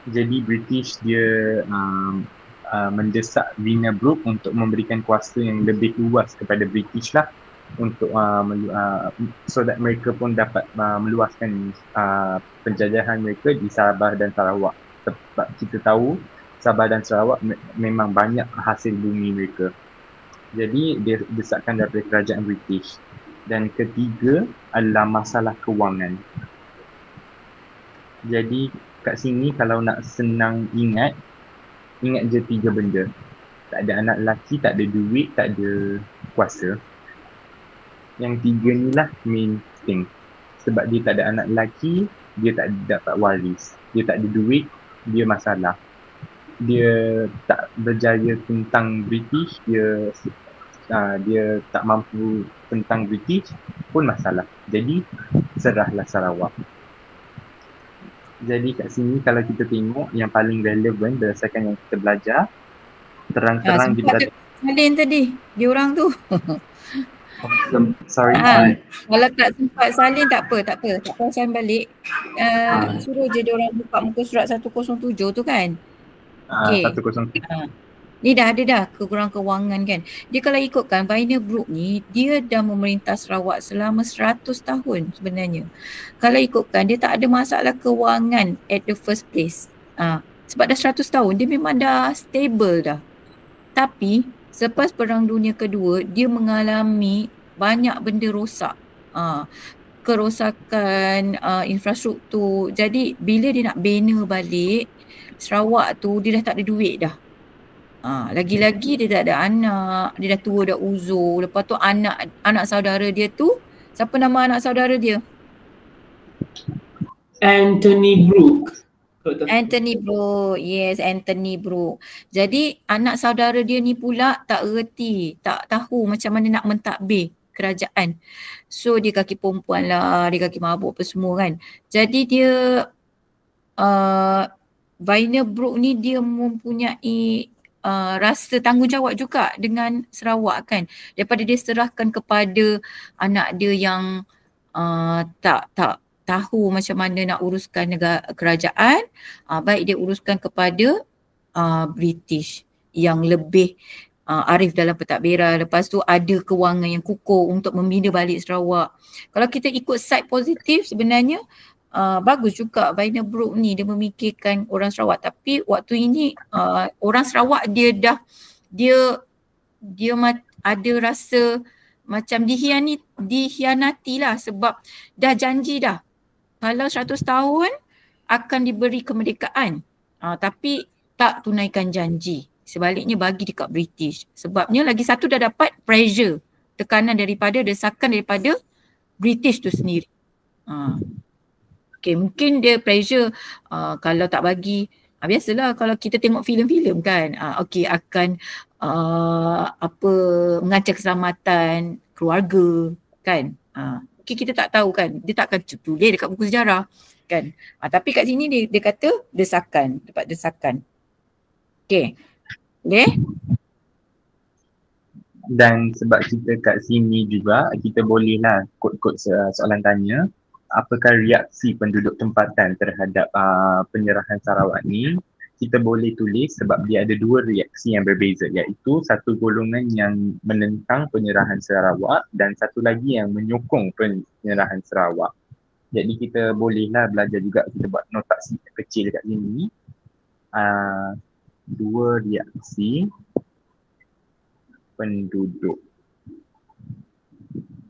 Jadi British dia mendesak Lindbergh untuk memberikan kuasa yang lebih luas kepada British lah, untuk so that mereka pun dapat meluaskan penjajahan mereka di Sabah dan Sarawak. Sebab kita tahu Sabah dan Sarawak memang banyak hasil bumi mereka. Jadi dia desakan daripada kerajaan British. Dan ketiga adalah masalah kewangan. Jadi kat sini kalau nak senang ingat je 3 benda. Tak ada anak lelaki, tak ada duit, tak ada kuasa. Yang 3 ni lah main thing. Sebab dia tak ada anak lelaki, dia tak dapat waris. Dia tak ada duit, dia masalah. Dia tak berjaya tentang British, dia tak mampu tentang British pun masalah. Jadi serahlah Sarawak. Jadi kat sini kalau kita tengok yang paling relevan berdasarkan yang kita belajar, terang-terang di Salin tadi, dia orang tu. Sorry. Kalau tak sempat salin tak apa. Tak payah balik. Suruh je dia orang buka muka surat 107 tu kan. Okay. 107. Ni dah ada dah kekurangan kewangan kan. Dia kalau ikutkan Lindbergh ni, dia dah memerintah Sarawak selama 100 tahun sebenarnya. Kalau ikutkan dia tak ada masalah kewangan at the first place. Sebab dah 100 tahun dia memang dah stable dah. Tapi selepas Perang Dunia Kedua, dia mengalami banyak benda rosak. Kerosakan infrastruktur. Jadi bila dia nak bina balik Sarawak tu, dia dah tak ada duit dah. Lagi-lagi dia tak ada anak, dia dah tua, dah uzur. Lepas tu anak saudara dia tu, siapa nama anak saudara dia? Anthony Brooke. Anthony Brooke, yes, Anthony Brooke. Jadi anak saudara dia ni pula tak reti, tak tahu macam mana nak mentadbir kerajaan. So dia kaki perempuan lah, dia kaki mabuk apa semua kan. Jadi dia Lindbergh ni dia mempunyai rasa tanggungjawab juga dengan Sarawak kan. Daripada dia serahkan kepada anak dia yang tak tahu macam mana nak uruskan kerajaan, baik dia uruskan kepada British yang lebih arif dalam pentadbiran. Lepas tu ada kewangan yang kukuh untuk membina balik Sarawak. Kalau kita ikut side positif sebenarnya bagus juga Lindbergh ni, dia memikirkan orang Sarawak. Tapi waktu ini orang Sarawak dia ada rasa macam dihianati lah, sebab dah janji dah kalau 100 tahun akan diberi kemerdekaan. tapi tak tunaikan janji. Sebaliknya bagi dekat British. Sebabnya lagi satu dah dapat pressure, tekanan daripada, desakan daripada British tu sendiri. Okay, mungkin dia pressure kalau tak bagi, biasalah kalau kita tengok filem-filem kan, okay akan mengancam keselamatan keluarga kan. Okay, kita tak tahu kan, dia tak akan tulis dekat buku sejarah kan. Tapi kat sini dia kata desakan, dapat desakan. Okay, boleh? Dan sebab kita kat sini juga, kita bolehlah kod-kod soalan tanya, apakah reaksi penduduk tempatan terhadap penyerahan Sarawak ni. Kita boleh tulis sebab dia ada dua reaksi yang berbeza, iaitu satu golongan yang menentang penyerahan Sarawak dan satu lagi yang menyokong penyerahan Sarawak. Jadi kita bolehlah belajar juga, kita buat notasi kecil kat sini. Dua reaksi penduduk.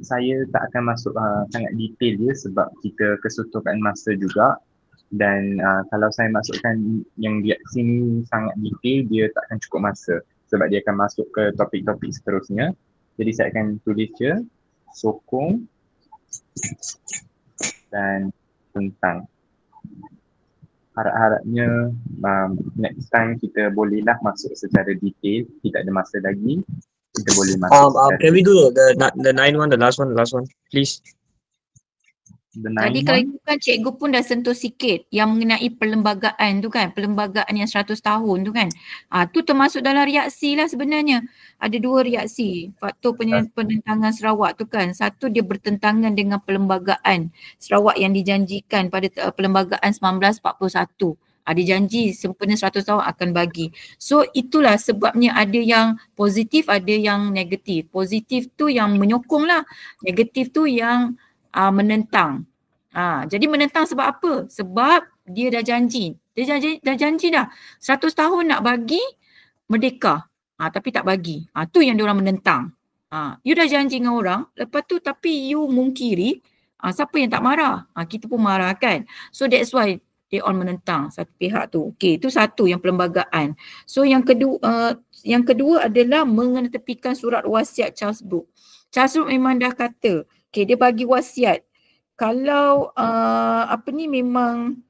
Saya tak akan masuk sangat detail dia sebab kita kesutukan masa juga. Dan kalau saya masukkan yang reaksi ni sangat detail, dia tak akan cukup masa sebab dia akan masuk ke topik-topik seterusnya. Jadi saya akan tulis je sokong dan tentang. Harap-harapnya next time kita bolehlah masuk secara detail. Kita ada masa lagi, kita boleh masuk. Can we do the 9 one, the last one, please? Tadi kalau ikutkan cikgu pun dah sentuh sikit yang mengenai perlembagaan tu kan, perlembagaan yang 100 tahun tu kan. Tu termasuk dalam reaksi lah sebenarnya. Ada dua reaksi faktor penentangan Sarawak tu kan. Satu, dia bertentangan dengan perlembagaan Sarawak yang dijanjikan pada perlembagaan 1941. Dia janji sempena 100 tahun akan bagi. So itulah sebabnya ada yang positif, ada yang negatif. Positif tu yang menyokong lah. Negatif tu yang menentang. Jadi menentang sebab apa? Sebab dia dah janji. Dia dah janji dah 100 tahun nak bagi merdeka. Tapi tak bagi. Tu yang diorang menentang. You dah janji dengan orang, lepas tu tapi you mungkiri, siapa yang tak marah? Kita pun marah kan. So that's why they all menentang satu pihak tu. Okay, itu satu yang perlembagaan. So yang kedua adalah mengetepikan surat wasiat Charles Brooke. Charles Brooke memang dah kata, okay, dia bagi wasiat. Kalau memang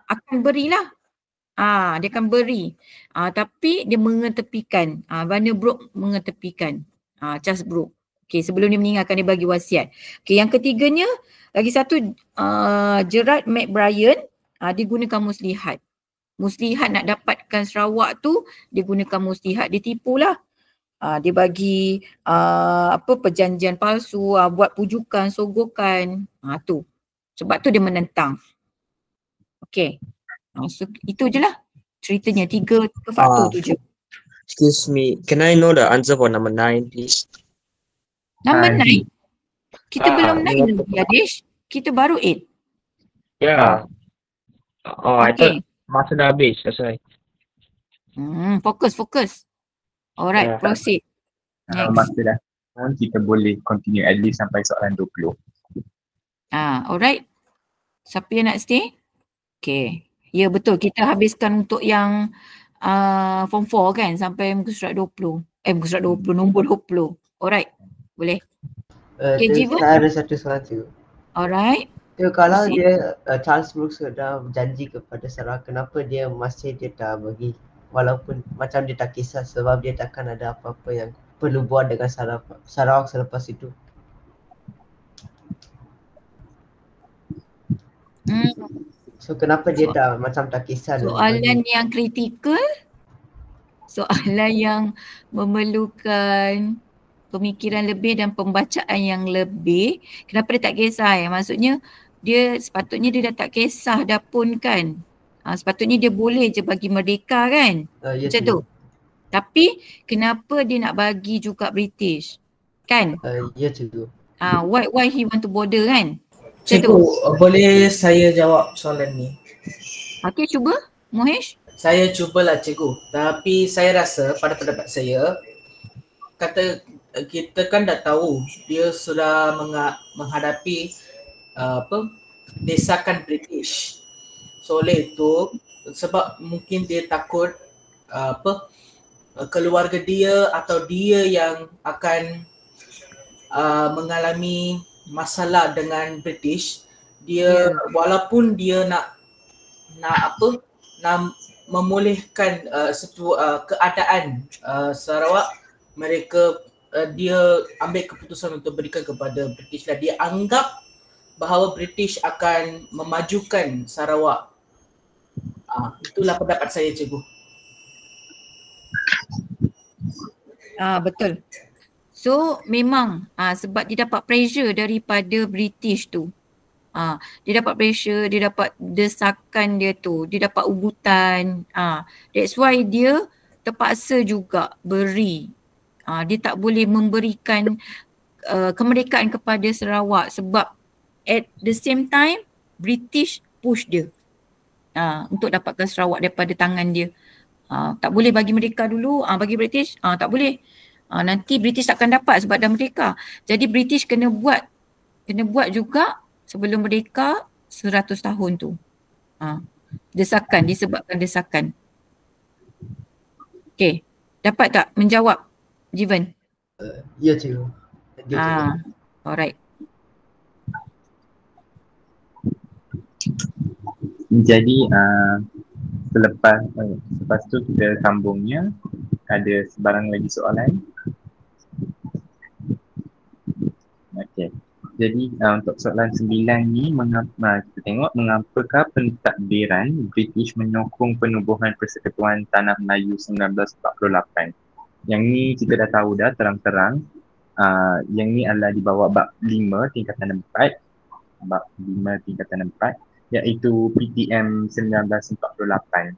akan berilah. Dia akan beri. Tapi dia mengetepikan. Vanner Brooke mengetepikan. Charles Brooke. Okay, sebelum dia meninggalkan, dia bagi wasiat. Okay, yang ketiganya, lagi satu, Gerard McBrien, dia gunakan muslihat. Muslihat nak dapatkan Sarawak tu, dia gunakan muslihat. Dia tipulah. Dia bagi perjanjian palsu, buat pujukan, sogokan. Tu. Sebab tu dia menentang. Okay. So itu je lah ceritanya. Tiga faktor tu je. Excuse me, can I know the answer for number 9 please? Number 9? Kita belum 9 lagi Adish. Kita baru 8. Yeah. I thought masa dah habis, that's why. Fokus. Alright, proceed. Next. Masa dah, kita boleh continue at least sampai soalan 20. Alright. Siapa yang nak stay? Okay. Ya betul, kita habiskan untuk yang form 4 kan sampai muka surat 20. Muka surat 20, nombor 20. Alright, boleh. Okay, Jiva? Saya ada satu soalan tu. Alright. Kalau dia Charles Brooks dah berjanji kepada Sarawak, kenapa dia masih dia tak bagi? Walaupun macam dia tak kisah sebab dia takkan ada apa-apa yang perlu buat dengan Sarawak selepas itu. So kenapa dia tak macam tak kisah? Soalan yang kritikal, soalan yang memerlukan pemikiran lebih dan pembacaan yang lebih. Kenapa dia tak kisah Maksudnya sepatutnya dia dah tak kisah dah pun kan. Sepatutnya dia boleh je bagi merdeka kan. Macam tu. Tapi kenapa dia nak bagi juga British? Kan? Ya cikgu. Why he want to border kan? Cikgu, boleh saya jawab soalan ni? Okay, cuba Muhesh. Saya cubalah cikgu. Tapi saya rasa pada pendapat saya, kita kan dah tahu dia sudah menghadapi desakan British. So oleh itu sebab mungkin dia takut keluarga dia atau dia yang akan mengalami masalah dengan British, dia walaupun dia nak memulihkan keadaan Sarawak, mereka dia ambil keputusan untuk berikan kepada British lah. Dia anggap bahawa British akan memajukan Sarawak. Itulah pendapat saya, cikgu. Betul. So memang sebab dia dapat pressure daripada British tu. Dia dapat pressure, dia dapat desakan dia tu, dia dapat ugutan. That's why dia terpaksa juga beri. Dia tak boleh memberikan kemerdekaan kepada Sarawak sebab at the same time British push dia untuk dapatkan Sarawak daripada tangan dia. Tak boleh bagi merdeka dulu, bagi British, tak boleh. Nanti British takkan dapat sebab dah merdeka. Jadi British kena buat juga sebelum merdeka 100 tahun tu. Desakan, disebabkan desakan. Okay, dapat tak menjawab, Jivan? Ya, cikgu. Alright. Jadi selepas tu kita sambungnya, ada sebarang lagi soalan? Okey. Jadi untuk soalan 9 ni, kita tengok mengapakah pentadbiran British menyokong penubuhan Persekutuan Tanah Melayu 1948. Yang ni kita dah tahu dah terang-terang. Yang ni adalah di bawah bab 5 tingkatan 4. Bab 5 tingkatan 4, iaitu PTM 1948.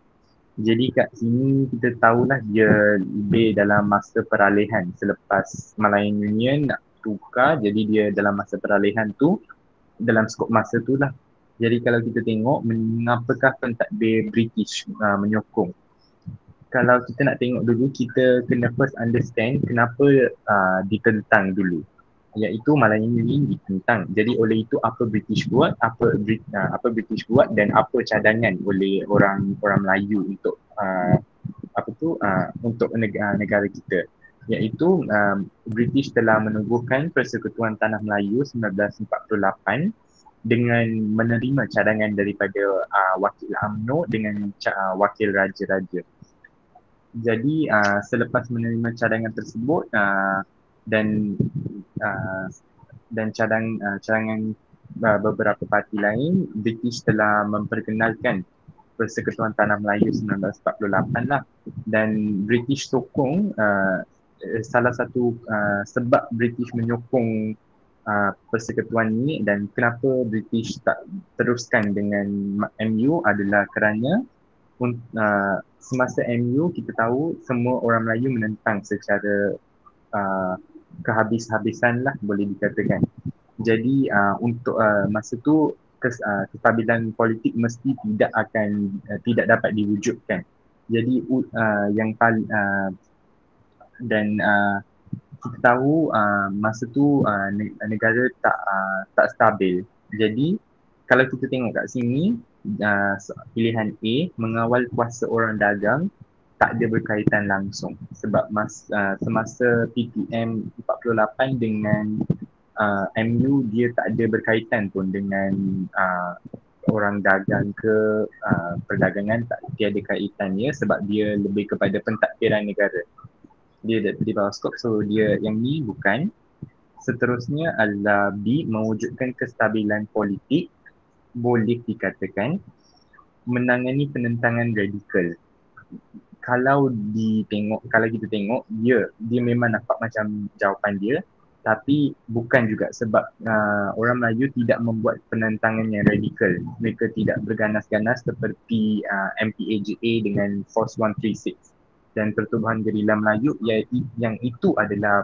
Jadi kat sini kita tahulah dia lebih dalam masa peralihan selepas Malayan Union nak tukar, jadi dia dalam masa peralihan tu, dalam skop masa tu lah. Jadi kalau kita tengok mengapakah pentadbir British menyokong. Kalau kita nak tengok dulu, kita kena first understand kenapa ditentang dulu. Iaitu Malayan Union ditentang. Jadi oleh itu apa British buat, apa British buat dan apa cadangan oleh orang Melayu untuk untuk negara kita. Iaitu British telah menubuhkan Persekutuan Tanah Melayu 1948 dengan menerima cadangan daripada Wakil UMNO dengan Wakil Raja-Raja. Jadi selepas menerima cadangan tersebut dan cadangan beberapa parti lain, British telah memperkenalkan Persekutuan Tanah Melayu 1948 lah. Dan British sokong salah satu sebab British menyokong persekutuan ini dan kenapa British tak teruskan dengan MU adalah kerana semasa MU kita tahu semua orang Melayu menentang secara kehabis-habisan lah boleh dikatakan. Jadi untuk masa tu kestabilan politik mesti tidak dapat diwujudkan. Jadi yang paling kita tahu masa tu negara tak stabil. Jadi kalau kita tengok kat sini pilihan A, mengawal kuasa orang dagang, tak ada berkaitan langsung sebab semasa PTM 48 dengan MU dia tak ada berkaitan pun dengan orang dagang ke perdagangan, tak tiada kaitannya sebab dia lebih kepada pentadbiran negara. Dia di bawah skop, so dia yang ni bukan. Seterusnya adalah B, mewujudkan kestabilan politik, boleh dikatakan menangani penentangan radikal. Kalau kita tengok dia memang nampak macam jawapan dia, tapi bukan juga sebab orang Melayu tidak membuat penentangan yang radikal. Mereka tidak berganas-ganas seperti MPAJA dengan Force 136 dan Pertubuhan Gerila Melayu, yang itu adalah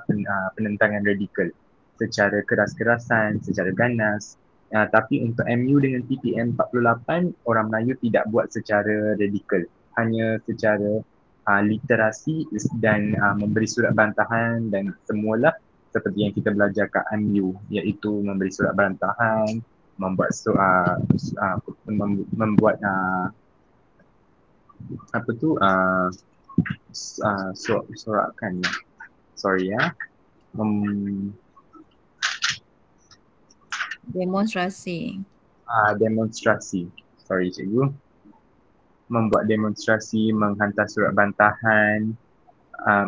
penentangan radikal secara keras-kerasan, secara ganas. Tapi untuk MU dengan PTM 48, orang Melayu tidak buat secara radikal, hanya secara literasi dan memberi surat bantahan dan semualah seperti yang kita belajar kat MU, iaitu memberi surat bantahan, membuat membuat apa tu sorakan, sorry demonstrasi. Demonstrasi, sorry cikgu, membuat demonstrasi, menghantar surat bantahan,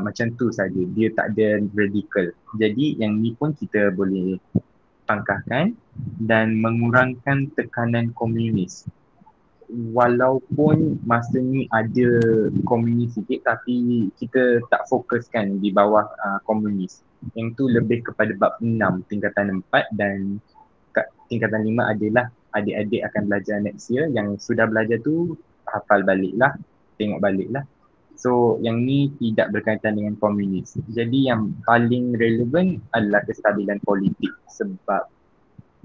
macam tu saja, dia tak ada radikal. Jadi yang ni pun kita boleh pangkahkan dan mengurangkan tekanan komunis. Walaupun masa ni ada komunis sikit tapi kita tak fokuskan di bawah komunis. Yang tu lebih kepada bab 6 tingkatan 4 dan tingkatan 5 adalah adik-adik akan belajar next year. Yang sudah belajar tu hafal balik lah, tengok balik lah. So yang ni tidak berkaitan dengan komunis. Jadi yang paling relevan adalah kestabilan politik, sebab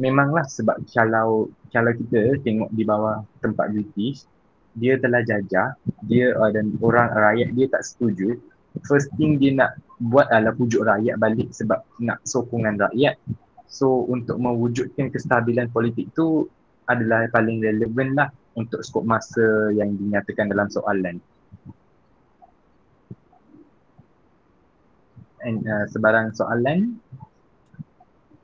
memanglah sebab kalau kita tengok di bawah tempat British, dia telah jajah, dia dan orang rakyat dia tak setuju. First thing dia nak buat adalah pujuk rakyat balik sebab nak sokongan rakyat. So untuk mewujudkan kestabilan politik tu adalah paling relevan lah untuk skop masa yang dinyatakan dalam soalan. Sebarang soalan?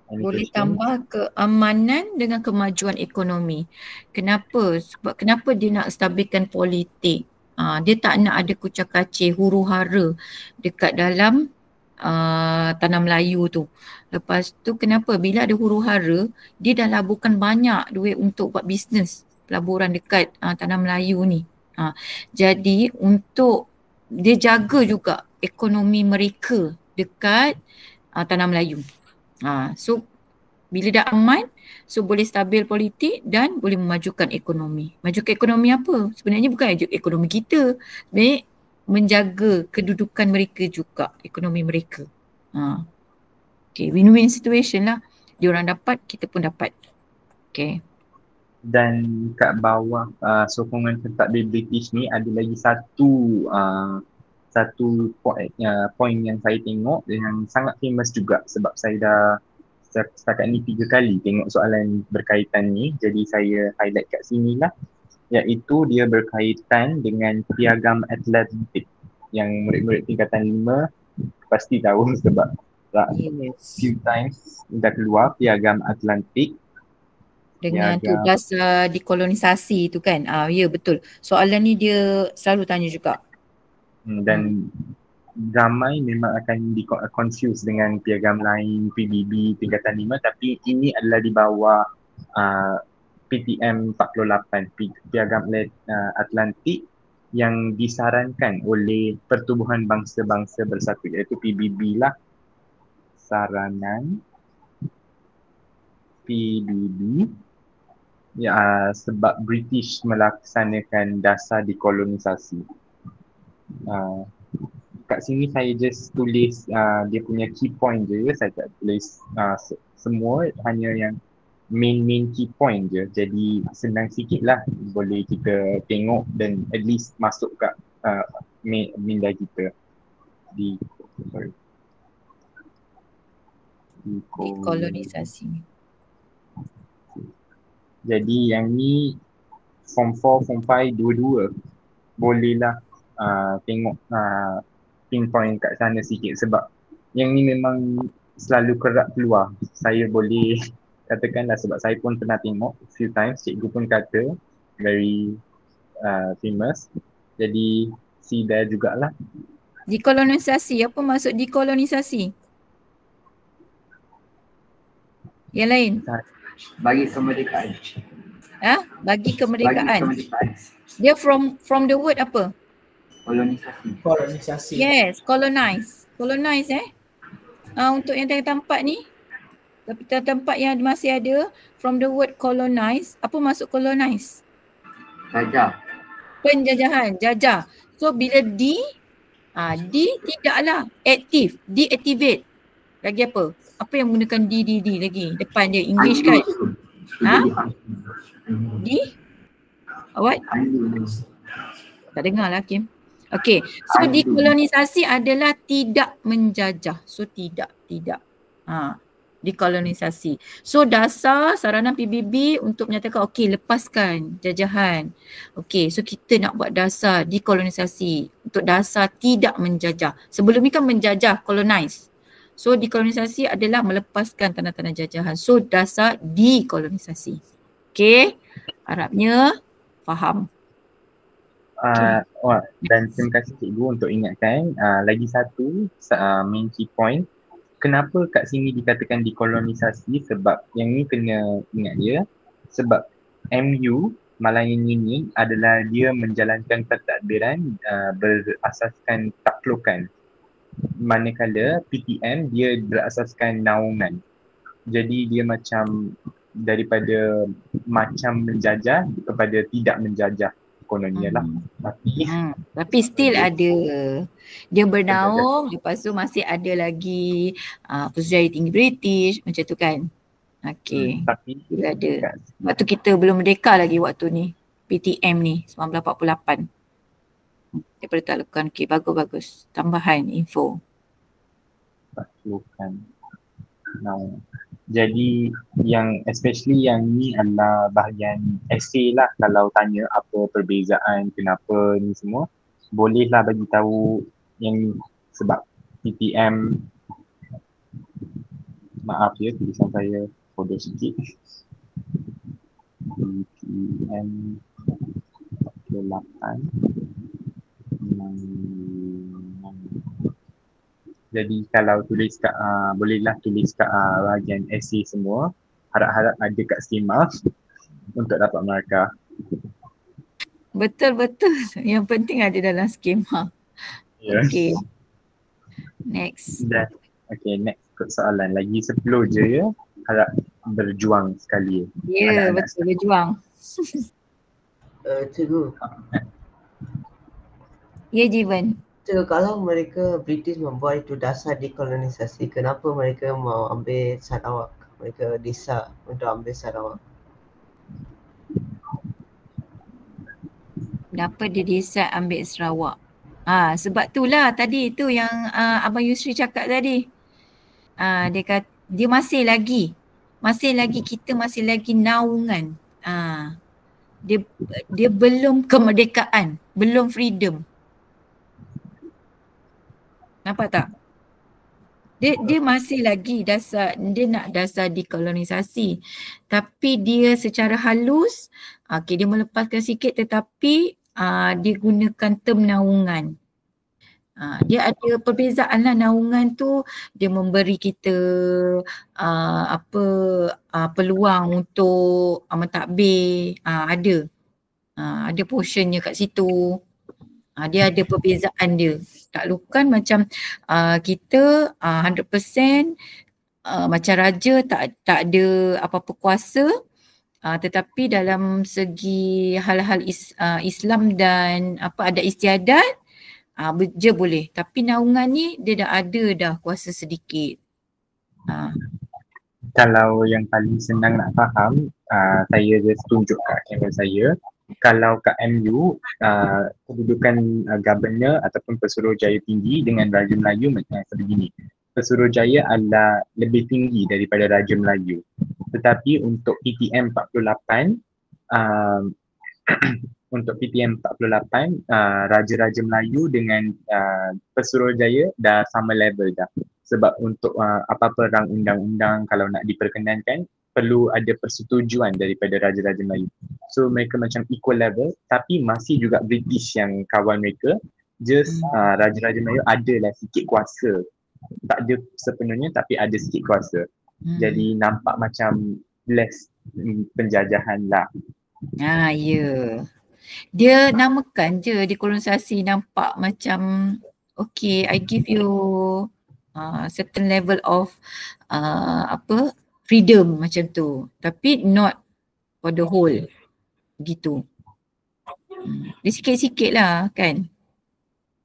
Boleh tambah keamanan dengan kemajuan ekonomi. Kenapa? Sebab kenapa dia nak stabilkan politik? Dia tak nak ada kucak-kacir, huru-hara dekat dalam tanah Melayu tu. Lepas tu kenapa? Bila ada huru-hara, dia dah laburkan banyak duit untuk buat bisnes pelaburan dekat tanah Melayu ni. Jadi untuk dia jaga juga ekonomi mereka dekat tanah Melayu. So bila dah aman, so boleh stabil politik dan boleh memajukan ekonomi. Majukan ekonomi apa? Sebenarnya bukan ekonomi kita. Sebenarnya menjaga kedudukan mereka juga, ekonomi mereka. Okay, win-win situation lah. Diorang dapat, kita pun dapat. Okay. Dan kat bawah sokongan pentadbir British ni ada lagi satu point yang saya tengok yang sangat famous juga, sebab saya dah setakat ni 3 kali tengok soalan berkaitan ni, jadi saya highlight kat sini lah, iaitu dia berkaitan dengan piagam Atlantik yang murid-murid tingkatan 5 pasti tahu sebab few times dah keluar piagam Atlantik dengan tugas dekolonisasi tu kan. Ya betul, soalan ni dia selalu tanya juga. Dan ramai memang akan confuse dengan piagam lain PBB tingkatan 5, tapi ini adalah di bawah PTM 48, piagam Atlantik yang disarankan oleh Pertubuhan Bangsa-Bangsa Bersatu, iaitu PBB lah, saranan PBB sebab British melaksanakan dasar dekolonisasi. Kat sini saya just tulis dia punya key point je, saya tak tulis semua, hanya yang main key point je, jadi senang sikit lah boleh kita tengok dan at least masuk kat minda kita dekolonisasi. Jadi yang ni form 4, form 5 dua-dua bolehlah tengok pinpoint kat sana sikit, sebab yang ni memang selalu kerap keluar. Saya boleh katakanlah sebab saya pun pernah tengok few times, cikgu pun kata very famous. Jadi see there jugalah. Dekolonisasi, apa maksud dekolonisasi? Yang lain? Bagi kemerdekaan. Bagi kemerdekaan. Dia from the word apa? Kolonisasi. Yes, colonize. Colonize untuk yang tempat ni, tempat yang masih ada, from the word colonize, apa maksud colonize? Jajah. Penjajahan, jajah. So bila tidaklah aktif, deactivate. Lagi apa? Apa yang menggunakan D lagi? Depan dia English kan? What? Tak dengar lah Kim. Okay, so dekolonisasi adalah tidak menjajah. So tidak. dekolonisasi. So dasar saranan PBB untuk menyatakan okey lepaskan jajahan. Okey, so kita nak buat dasar dekolonisasi untuk dasar tidak menjajah. Sebelum ni kan menjajah, colonize. So dekolonisasi adalah melepaskan tanah-tanah jajahan. So dasar dekolonisasi. Okey, harapnya faham. Dan terima kasih cikgu untuk ingatkan lagi satu main key point. Kenapa kat sini dikatakan dekolonisasi? Sebab yang ni kena ingat dia. Sebab MU Malaya Union adalah dia menjalankan pentadbiran berasaskan taklukkan. Manakala PTM dia berasaskan naungan. Jadi dia macam daripada macam menjajah kepada tidak menjajah kononnya lah. Tapi still ada. Dia bernaung, lepas tu masih ada lagi Pusatjaya Tinggi British macam tu kan. Okey. Tapi dia ada. Waktu kita belum merdeka lagi waktu ni. PTM ni 1948. Daripada taklukan. Okey, bagus-bagus. Tambahan info. Taklukan. Naung. Jadi yang especially yang ni adalah bahagian essay lah. Kalau tanya apa perbezaan, kenapa ni semua, bolehlah bagi tahu yang sebab PTM, maaf ya tulisan saya bodoh sikit. PTM 48. Jadi kalau tulis kat, bolehlah tulis kat bahagian essay semua. Harap-harap ada kat skema untuk dapat markah. Betul-betul. Yang penting ada dalam skema. Yes. Okay. Next. Okay, next soalan. Lagi 10 je ya. Harap berjuang sekali. Ya, betul. Berjuang. Cikgu. Ya, Jivan. Kalau mereka British membuat itu dasar dekolonisasi, kenapa mereka mau ambil Sarawak? Mereka desak untuk ambil Sarawak. Kenapa dia desak ambil Sarawak? Sebab itulah tadi tu yang Abang Yusri cakap tadi. Dia kata dia masih lagi kita masih lagi naungan. Dia belum kemerdekaan, belum freedom. Nampak tak? Dia masih lagi dia nak dasar dekolonisasi. Tapi dia secara halus, dia melepaskan sikit tetapi dia gunakan term naungan. Dia ada perbezaan lah. Naungan tu dia memberi kita peluang untuk mentadbir. Ada portionnya kat situ. Dia ada perbezaan dia. Taklukan macam kita 100% macam raja tak ada apa-apa kuasa, tetapi dalam segi hal-hal Islam dan adat istiadat je boleh. Tapi naungan ni dia dah ada kuasa sedikit. Kalau yang paling senang nak faham, saya just tunjuk kat kamera saya. Kalau kat MU, kedudukan governor ataupun pesuruhjaya tinggi dengan Raja Melayu macam sebegini. Pesuruhjaya adalah lebih tinggi daripada Raja Melayu. Tetapi untuk PTM 48, Raja-Raja Melayu dengan Pesuruhjaya dah sama level dah. Sebab untuk apa-apa rang undang-undang kalau nak diperkenankan, perlu ada persetujuan daripada Raja-Raja Melayu. So mereka macam equal level, tapi masih juga British yang kawan mereka. Just Raja-Raja Melayu adalah sikit kuasa. Tak ada sepenuhnya tapi ada sikit kuasa. Jadi nampak macam less penjajahan lah. Ya. Dia namakan je dekolonisasi, nampak macam okay, I give you certain level of freedom macam tu, tapi not for the whole gitu. Dia sikit-sikit lah kan.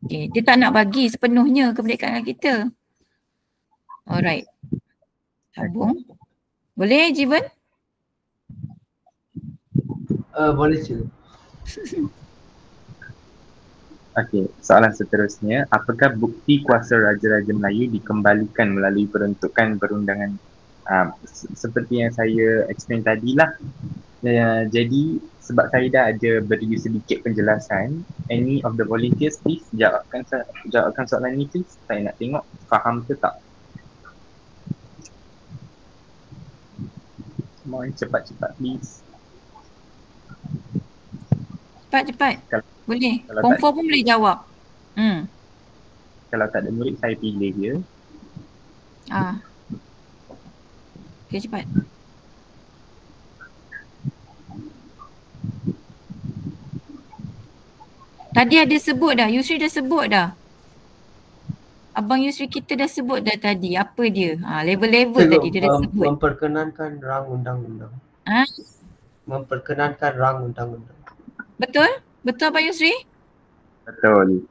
Okay. Dia tak nak bagi sepenuhnya kemerdekaan kita. Alright. Sambung. Boleh Jivan? Boleh cikgu. Okey, soalan seterusnya, apakah bukti kuasa Raja-Raja Melayu dikembalikan melalui peruntukan perundangan Seperti yang saya explain tadi lah. Jadi sebab saya dah ada beri sedikit penjelasan, any of the volunteers please jawabkan soalan ni please. Saya nak tengok faham ke tak. Come on, cepat-cepat please. Cepat. Boleh. kalau Form tak- 4 pun boleh jawab. Kalau tak ada murid saya pilih je. Okay, cepat. Tadi ada sebut dah. Yusri dah sebut dah. Abang Yusri kita dah sebut dah tadi. Apa dia? Level-level tadi dia dah sebut. Memperkenankan rang undang-undang. Memperkenankan rang undang-undang. Betul? Betul Abang Yusri? Betul.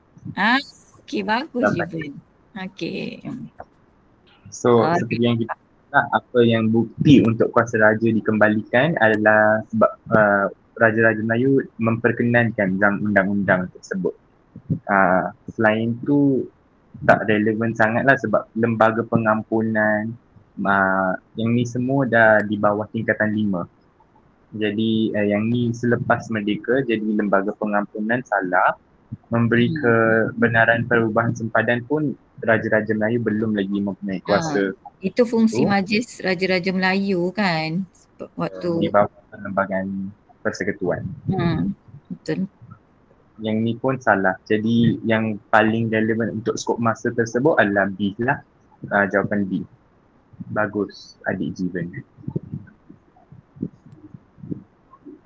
Okay, bagus je pun. Okay. So seperti yang kita kata, apa yang bukti untuk kuasa raja dikembalikan adalah sebab Raja-Raja Melayu memperkenankan rang undang-undang tersebut. Selain tu tak relevan sangat lah sebab lembaga pengampunan yang ni semua dah di bawah tingkatan 5. Jadi yang ni selepas merdeka, jadi lembaga pengampunan salah. Memberi kebenaran perubahan sempadan pun Raja-Raja Melayu belum lagi mempunyai kuasa. Itu fungsi Majlis Raja-Raja Melayu kan? Waktu di bawah Perlembagaan Persekutuan. Betul. Yang ni pun salah. Jadi yang paling relevan untuk skop masa tersebut adalah B lah. Jawapan B. Bagus adik Jiven.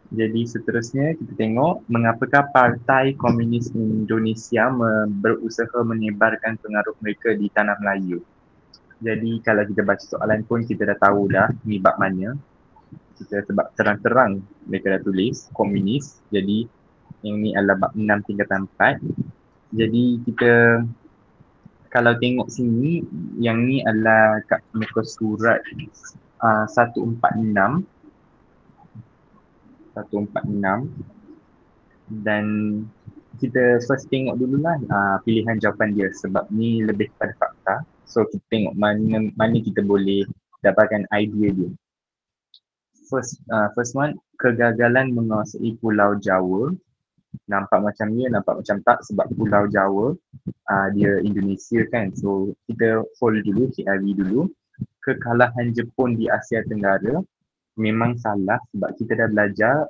Jadi seterusnya kita tengok mengapakah Partai Komunis Indonesia berusaha menyebarkan pengaruh mereka di tanah Melayu. Jadi kalau kita baca soalan pun kita dah tahu dah ni bab mana. Kita sebab terang-terang mereka dah tulis komunis. Jadi yang ni adalah bab 6 tingkatan 4. Jadi kita kalau tengok sini yang ni adalah kat muka surat 146 dan kita first tengok dululah pilihan jawapan dia sebab ni lebih pada fakta. So kita tengok mana kita boleh dapatkan idea dia. First one, kegagalan menguasai Pulau Jawa. Nampak macam ya, nampak macam tak sebab Pulau Jawa dia Indonesia kan. So kita hold dulu, CRV dulu. Kekalahan Jepun di Asia Tenggara memang salah sebab kita dah belajar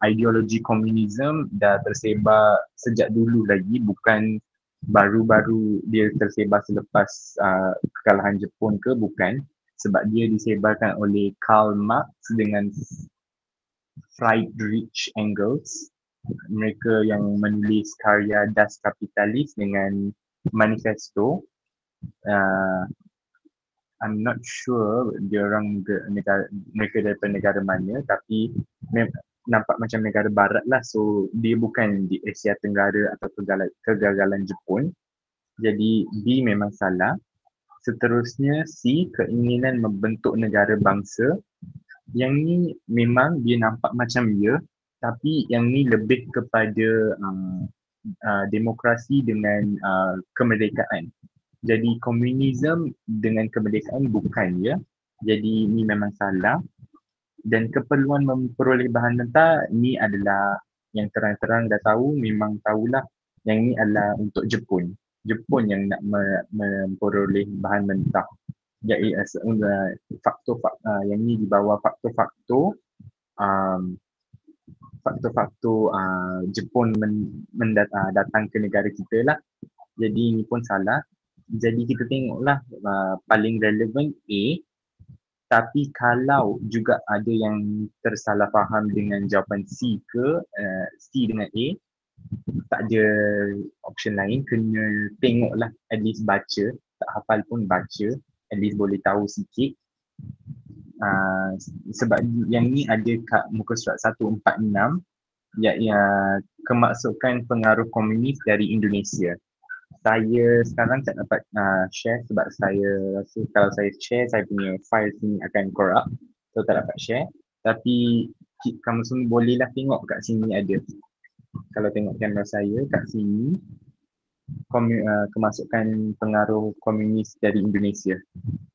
ideologi komunisme dah tersebar sejak dulu lagi, bukan baru-baru dia tersebar selepas kekalahan Jepun ke, bukan. Sebab dia disebarkan oleh Karl Marx dengan Friedrich Engels. Mereka yang menulis karya Das Kapitalis dengan manifesto. I'm not sure dia orang mereka daripada negara mana, tapi nampak macam negara barat lah. So dia bukan di Asia Tenggara atau kegagalan Jepun. Jadi B memang salah. Seterusnya C, keinginan membentuk negara bangsa. Yang ni memang dia nampak macam ya, tapi yang ni lebih kepada demokrasi dengan kemerdekaan. Jadi komunisme dengan kemerdekaan bukan ya. Jadi ni memang salah. Dan keperluan memperoleh bahan mentah ni adalah yang terang-terang dah tahu, memang tahulah yang ni adalah untuk Jepun. Jepun yang nak memperoleh bahan mentah. Jadi faktor yang ni di bawah faktor-faktor Jepun datang ke negara kita lah. Jadi ni pun salah. Jadi kita tengoklah paling relevan A, tapi kalau juga ada yang tersalah faham dengan jawapan C ke C dengan A, tak ada option lain, kena tengoklah, at least baca, tak hafal pun baca, at least boleh tahu sikit. Sebab yang ni ada kat muka surat 146, iaitu kemasukan pengaruh komunis dari Indonesia. Saya sekarang tak dapat share sebab saya rasa kalau saya share saya punya file sini akan corrupt, so tak dapat share. Tapi kamu semua bolehlah tengok kat sini ada. Kalau tengok kamera saya kat sini kemasukan pengaruh komunis dari Indonesia.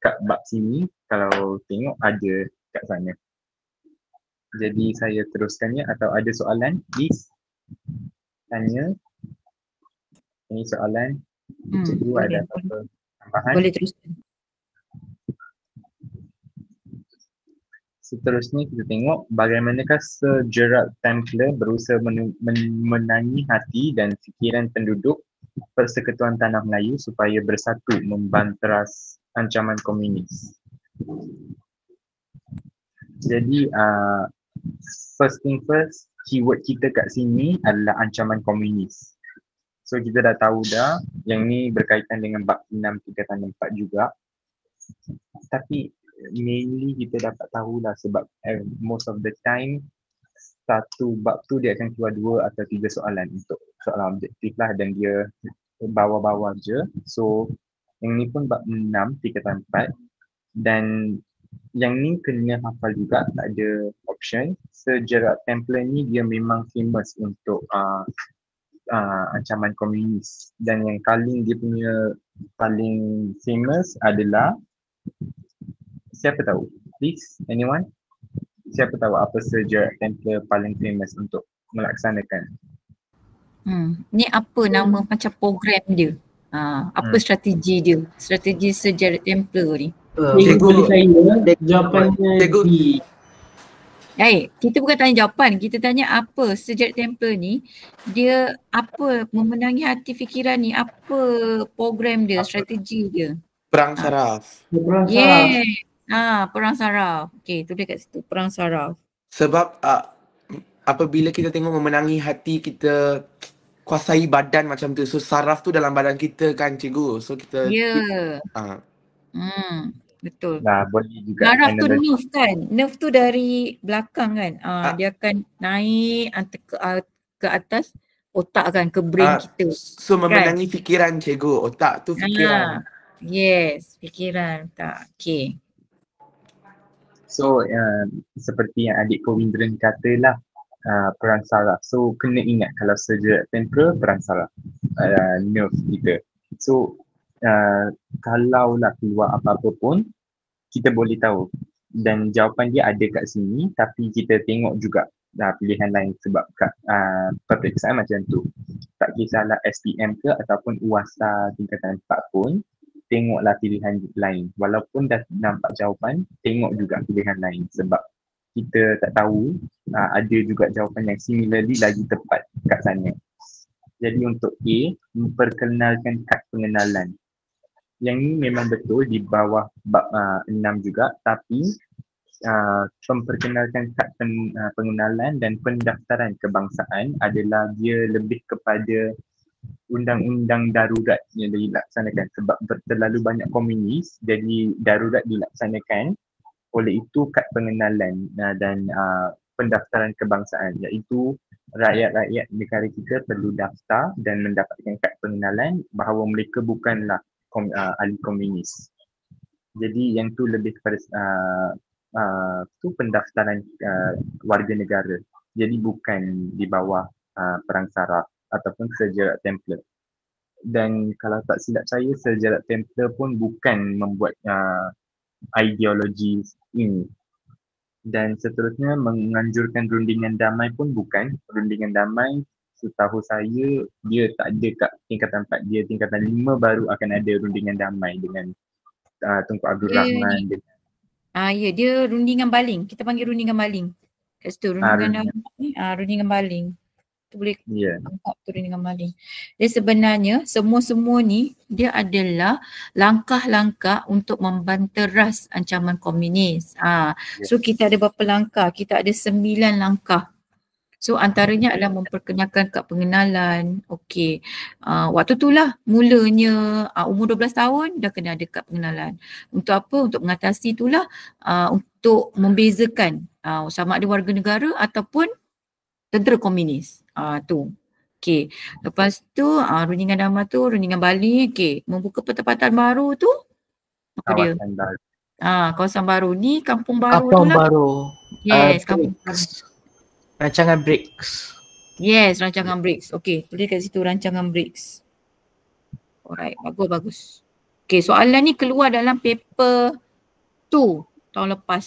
Kat bab sini kalau tengok ada kat sana. Jadi saya teruskannya atau ada soalan, please tanya. Ini soalan. Cikgu ada apa tambahan? Boleh teruskan. Seterusnya kita tengok bagaimanakah Sir Gerald Templer berusaha menenangi hati dan fikiran penduduk Persekutuan Tanah Melayu supaya bersatu membanteras ancaman komunis. Jadi first thing first, keyword kita kat sini adalah ancaman komunis. So kita dah tahu dah yang ni berkaitan dengan bab 6 tingkatan 4 juga. Tapi mainly kita dapat tahulah sebab most of the time satu bab tu dia akan keluar 2 atau 3 soalan untuk soalan objektif lah dan dia bawah-bawah je. So yang ni pun bab 6 tingkatan 4 dan yang ni kena hafal juga, tak ada option. Sir Gerald Templer ni dia memang famous untuk ancaman komunis dan yang dia punya paling famous adalah siapa tahu? Please, anyone? Siapa tahu apa Sir Gerald Templer paling famous untuk melaksanakan? Ni apa nama macam program dia? Apa strategi dia? Strategi Sir Gerald Templer ni? Cikgu saya jawapannya D. Kita bukan tanya jawapan, kita tanya apa Sir Gerald Templer ni, dia apa memenangi hati fikiran ni, apa program dia, strategi dia? Perang saraf. Yeah. Perang saraf. Okey, tulis kat situ, perang saraf. Sebab apabila kita tengok memenangi hati, kita kuasai badan macam tu. So saraf tu dalam badan kita kan cikgu. So kita betul. Boleh juga. Saraf tu nerve kan. Nerve tu dari belakang kan. Dia akan naik ke atas otak kan, ke brain kita. So memenangi fikiran cikgu. Otak tu fikiran. Yes, fikiran otak. Okey. So seperti yang adik Kowindran katalah, perang saraf. So kena ingat kalau Sir Gerald Templer perang saraf, nerve kita. So kalaulah keluar apa-apa pun kita boleh tahu dan jawapan dia ada kat sini, tapi kita tengok juga pilihan lain sebab kat peperiksaan macam tu. Tak kisahlah SPM ke ataupun UASA tingkatan 4 pun, tengoklah pilihan lain. Walaupun dah nampak jawapan, tengok juga pilihan lain sebab kita tak tahu ada juga jawapan yang similarly lagi tepat kat sana. Jadi untuk A, memperkenalkan kad pengenalan. Yang ni memang betul di bawah bab 6 juga, tapi memperkenalkan kad pengenalan dan pendaftaran kebangsaan adalah dia lebih kepada undang-undang darurat yang dilaksanakan sebab terlalu banyak komunis, jadi darurat dilaksanakan. Oleh itu kad pengenalan dan pendaftaran kebangsaan, iaitu rakyat-rakyat negara kita perlu daftar dan mendapatkan kad pengenalan bahawa mereka bukanlah ahli komunis. Jadi yang tu lebih kepada tu pendaftaran warga negara. Jadi bukan di bawah perang saraf ataupun Sir Gerald Templer. Dan kalau tak silap saya, Sir Gerald Templer pun bukan membuat ideologi ini. Dan seterusnya menganjurkan rundingan damai pun bukan. Rundingan damai setahu saya dia tak ada kat tingkatan 4, dia tingkatan 5 baru akan ada rundingan damai dengan Tunku Abdul Rahman. Dia rundingan baling. Kita panggil rundingan baling. Kat situ rundingan damai, rundingan baling. Boleh angkat tu dengan baling. Jadi sebenarnya semua ni dia adalah langkah-langkah untuk membanteras ancaman komunis. So kita ada berapa langkah? Kita ada 9 langkah. So antaranya adalah memperkenalkan kad pengenalan. Okey. Waktu itulah mulanya umur 12 tahun dah kena ada kad pengenalan. Untuk apa? Untuk mengatasi itulah untuk membezakan sama ada warga negara ataupun tentera komunis. Tu. Okey. Lepas tu rundingan damai tu, rundingan baling. Okey. Membuka pertempatan baru tu. Apa dia? Baru. Kawasan baru ni, kampung baru tu lah. Kampung baru. Yes, kampung baru. Rancangan BRICS. Yes, rancangan BRICS. Okey, tulis kat situ rancangan BRICS. Alright, bagus. Okay, soalan ni keluar dalam paper 2 tahun lepas,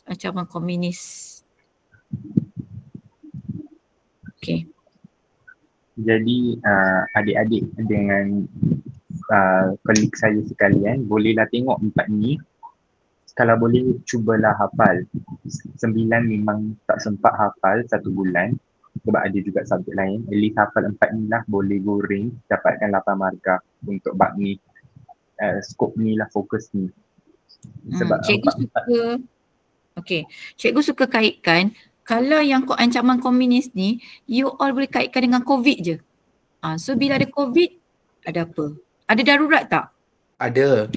ancaman komunis. Okay. Jadi adik-adik dengan kolik saya sekalian, bolehlah tengok 4 ni. Kalau boleh cubalah hafal. 9 memang tak sempat hafal 1 bulan sebab ada juga subjek lain. At least hafal 4 ni lah, boleh goreng dapatkan 8 markah untuk bab ni. Skop ni lah, fokus ni. Sebab cikgu suka kaitkan, kalau yang ancaman komunis ni, you all boleh kaitkan dengan COVID je. So bila ada COVID, ada apa? Ada darurat tak? Ada.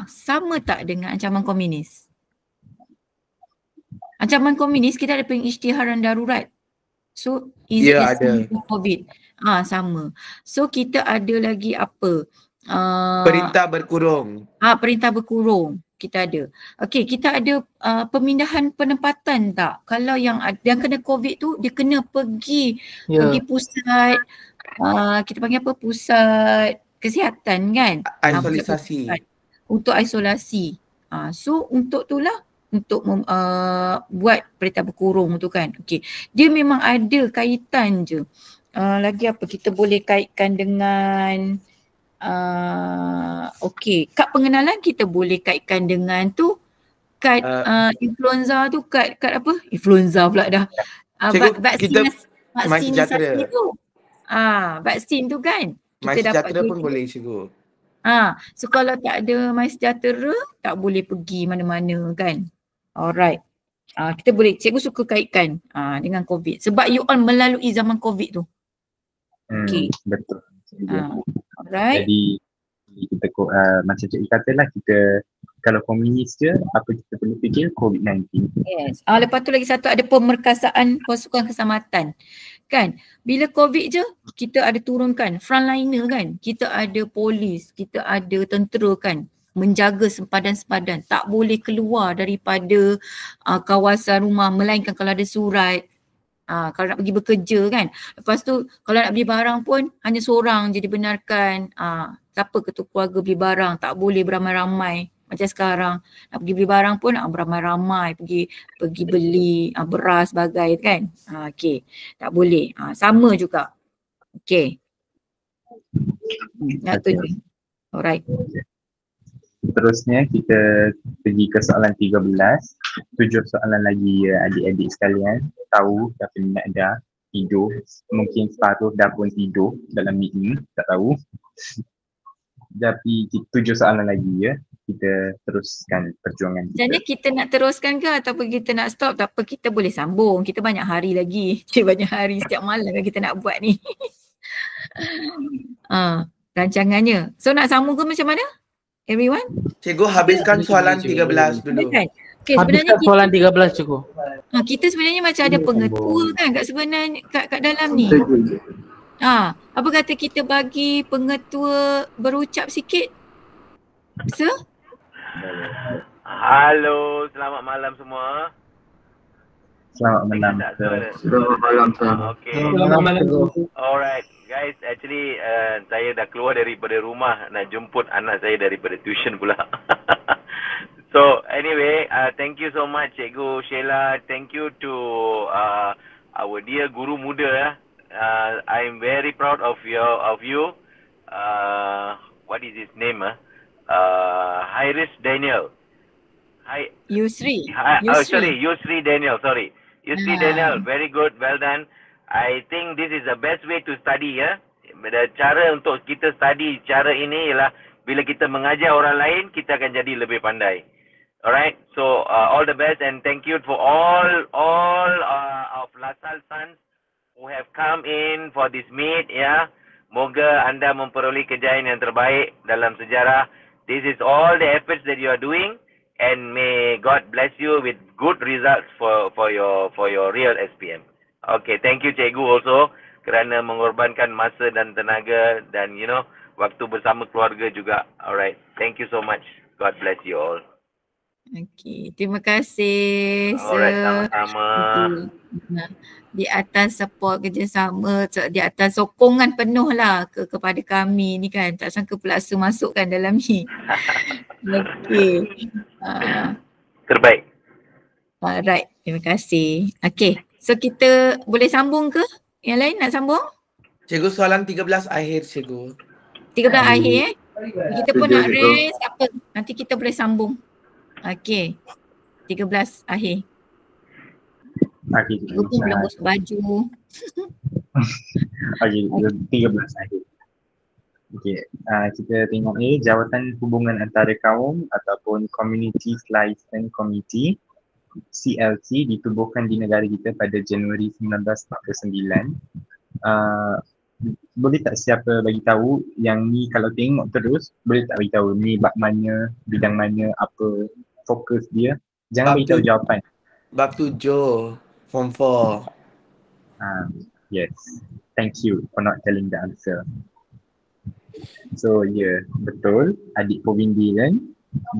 Sama tak dengan ancaman komunis? Ancaman komunis kita ada pengisytiharan darurat. So is it the same with COVID? Sama. So kita ada lagi apa? Perintah berkurung. Perintah berkurung kita ada. Okey, kita ada pemindahan penempatan tak? Kalau yang kena COVID tu dia kena pergi pusat kita panggil apa? Pusat kesihatan kan? Isolasi. Untuk isolasi. So untuk itulah untuk buat perintah berkurung tu kan. Okey. Dia memang ada kaitan je. Lagi apa kita boleh kaitkan dengan kad pengenalan kita boleh kaitkan dengan tu kad influenza tu, kad apa? Influenza pula dah. Vaksin sejahtera tu. Vaksin tu kan. Kita dapat pun boleh cikgu. So kalau tak ada MySejahtera tak boleh pergi mana-mana kan. Alright. Kita boleh, cikgu suka kaitkan dengan COVID sebab you all melalui zaman COVID tu. Okay. Betul. Alright. Jadi kita macam cikgu katalah, kita kalau komunis je, apa kita perlu fikir COVID-19. Yes. Lepas tu lagi satu ada pemerkasaan pasukan keselamatan. Kan? Bila COVID je, kita ada turunkan frontliner kan. Kita ada polis, kita ada tentera kan. Menjaga sempadan-sempadan. Tak boleh keluar daripada kawasan rumah melainkan kalau ada surat. Kalau nak pergi bekerja kan. Lepas tu kalau nak beli barang pun hanya seorang je dibenarkan. Siapa ketua keluarga beli barang, tak boleh beramai-ramai. Macam sekarang nak pergi beli barang pun beramai-ramai pergi beli beras bagai kan. Okey. Tak boleh. Sama juga. Okey. Tu je. Alright. Seterusnya kita pergi ke soalan 13. 7 soalan lagi adik-adik sekalian. Tahu dah penat dah tidur. Mungkin separuh dah pun tidur dalam meet ni. Tak tahu. Tapi 7 soalan lagi ya. Kita teruskan perjuangan kita. Jadi kita nak teruskan ke ataupun kita nak stop? Tak apa, kita boleh sambung. Kita banyak hari lagi. Banyak hari setiap malam kan kita nak buat ni. Rancangannya. So nak sambung ke macam mana? Everyone? Cikgu habiskan soalan 13 dulu. Okay, habiskan soalan 13 cikgu. Kita sebenarnya macam ada pengetua kan kat sebenarnya kat dalam ni. Apa kata kita bagi pengetua berucap sikit? Sir? Halo, selamat malam semua. Selamat malam. Selamat malam. Okay. Alright, guys. Actually, saya dah keluar daripada rumah nak jemput anak saya daripada tuition pula. So anyway, thank you so much Cikgu Sheila. Thank you to our dear guru muda. I'm very proud of you. What is his name? Hairis Daniel. Yusri. Yusri Daniel. Sorry. Yusri Daniel. Very good. Well done. I think this is the best way to study ya. Cara untuk kita study cara ini ialah bila kita mengajar orang lain, kita akan jadi lebih pandai. Alright. So all the best and thank you for all of Lasal sons who have come in for this meet ya. Moga anda memperoleh kejayaan yang terbaik dalam sejarah. This is all the efforts that you are doing and may God bless you with good results for your real SPM. Okay, thank you Cikgu also kerana mengorbankan masa dan tenaga dan waktu bersama keluarga juga. Alright, thank you so much. God bless you all. Okey, terima kasih Alright, sir. sama-sama. Nah, di atas support kerjasama, di atas sokongan penuh lah kepada kami ni kan. Tak sangka pula Su masukkan dalam ni. Okey. Terbaik. Alright, terima kasih. Okey, so kita boleh sambung ke? Yang lain nak sambung? Cikgu soalan 13 akhir cikgu. 13 akhir Kita pun nak Cikgu. rest apa? Nanti kita boleh sambung. Okey. 13 akhir. Okey, Cikgu pun belum gosok baju. Okey, 13 akhir. Okey, kita tengok ni jawatan hubungan antara kaum ataupun Communities Liaison Committee CLC ditubuhkan di negara kita pada Januari 1949. Boleh tak siapa bagi tahu yang ni kalau tengok terus boleh tak bagi tahu ni bab mana, bidang mana, apa fokus dia? Jangan bagi tahu jawapan. Bab 7, Form 4. Yes. Thank you for not telling the answer. So betul. Adik Powindi kan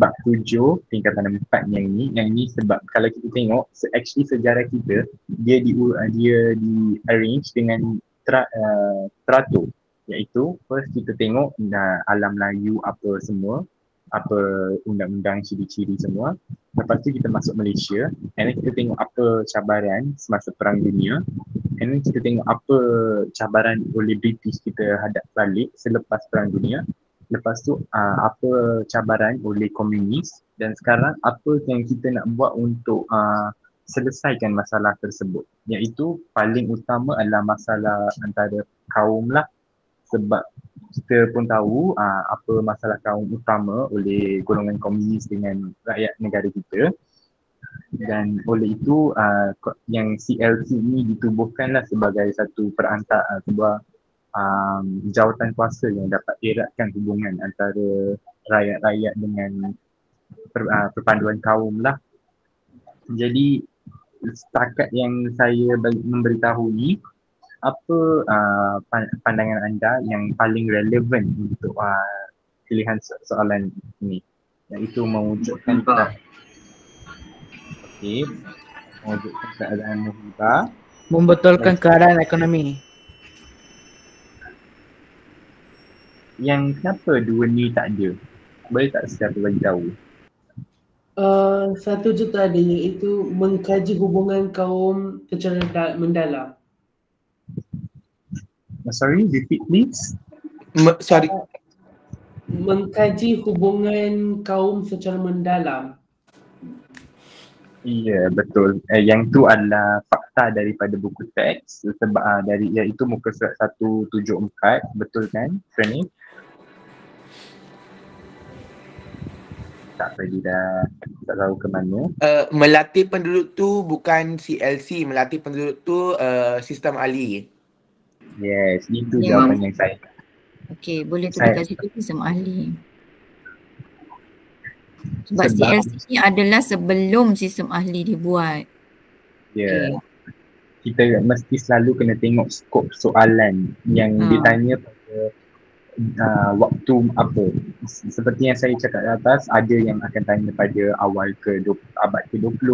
bab 7 tingkatan 4 yang ni sebab kalau kita tengok actually sejarah kita dia di arrange dengan teratur, iaitu first kita tengok alam Melayu apa semua, apa undang-undang, ciri-ciri semua. Lepas tu kita masuk Malaysia and then kita tengok apa cabaran semasa Perang Dunia and then kita tengok apa cabaran oleh British kita hadap balik selepas Perang Dunia. Lepas tu apa cabaran oleh komunis dan sekarang apa yang kita nak buat untuk selesaikan masalah tersebut, iaitu paling utama adalah masalah antara kaum lah, sebab kita pun tahu apa masalah kaum utama oleh golongan komunis dengan rakyat negara kita. Dan oleh itu yang CLC ini ditubuhkanlah sebagai satu perantara, sebuah jawatan kuasa yang dapat eratkan hubungan antara rakyat-rakyat dengan perpaduan kaum lah. Jadi setakat yang saya memberitahu ni, apa pandangan anda yang paling relevan untuk pilihan soalan ini, iaitu mewujudkan mewujudkan keadaan muhibah, membetulkan keadaan ekonomi. Yang kenapa dua ni tak ada? Boleh tak siapa bagi tahu? Satu je tadi iaitu mengkaji hubungan kaum secara mendalam. Sorry, repeat please. Mengkaji hubungan kaum secara mendalam. Ya, betul. Yang tu adalah fakta daripada buku teks sebab iaitu muka surat 174, betul kan, Franny? Tak pergi dah, tak tahu ke mana. Melatih penduduk tu bukan CLC, melatih penduduk tu sistem ahli. Yes, itu jawapan yang saya. Okey, boleh tu dekat situ sistem ahli. Sebab CLC ni adalah sebelum sistem ahli dibuat. Ya. Kita mesti selalu kena tengok skop soalan yang ditanya pada waktu apa. Seperti yang saya cakap di atas, ada yang akan tanya pada awal abad ke-20,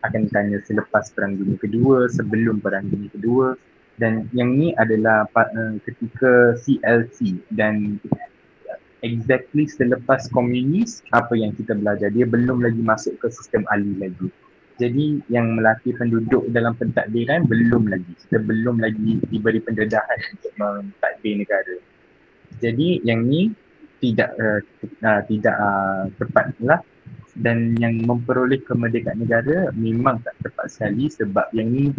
akan tanya selepas Perang Dunia Kedua, sebelum Perang Dunia Kedua, dan yang ni adalah ketika CLC dan exactly selepas komunis apa yang kita belajar, dia belum lagi masuk ke sistem ahli lagi. Jadi yang melatih penduduk dalam pentadbiran belum lagi, kita belum lagi diberi pendedahan untuk mentadbir negara. Jadi yang ni tidak tepat lah, dan yang memperoleh kemerdekaan negara memang tak tepat sekali sebab yang ni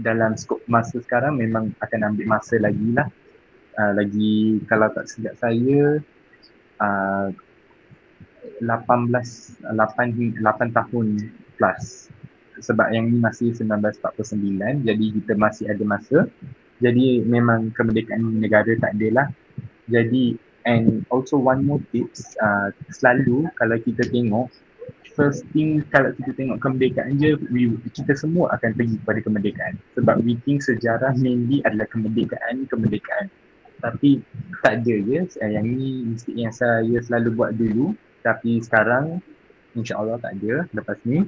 dalam skop masa sekarang memang akan ambil masa lagi lah. Lagi kalau tak silap saya 8 tahun plus, sebab yang ni masih 1949, jadi kita masih ada masa. Jadi memang kemerdekaan negara tak ada lah. Jadi and also one more tips, selalu kalau kita tengok first thing, kalau kita tengok kemerdekaan je, kita semua akan pergi kepada kemerdekaan sebab we think sejarah mainly adalah kemerdekaan. Tapi tak ada je, yang ni mistake yang saya selalu buat dulu. Tapi sekarang InsyaAllah tak ada lepas ni.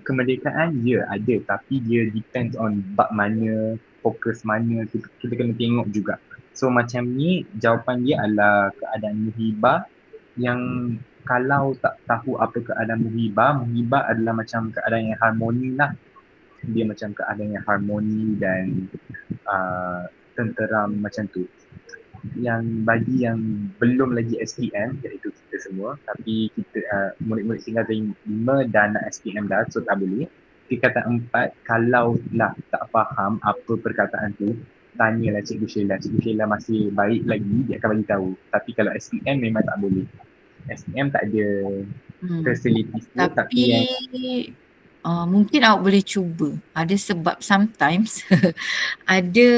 Kemerdekaan ada tapi dia depends on bab mana, fokus mana, kita kena tengok juga. So macam ni jawapan dia adalah keadaan muhibah yang kalau tak tahu apa keadaan muhibah adalah macam keadaan yang harmoni lah. Dia macam keadaan yang harmoni dan tenteram macam tu. Yang bagi yang belum lagi SPM, iaitu kita semua, tapi kita murid-murid tingkatan 5 dah nak SPM dah, so tak boleh. Tingkatan 4, kalau lah tak faham apa perkataan tu, tanyalah Cikgu Sheila. Cikgu Sheila masih baik lagi, dia akan bagi tahu. Tapi kalau SPM memang tak boleh. SPM tak ada facilities tu, tapi yang mungkin awak boleh cuba. Ada sebab sometimes ada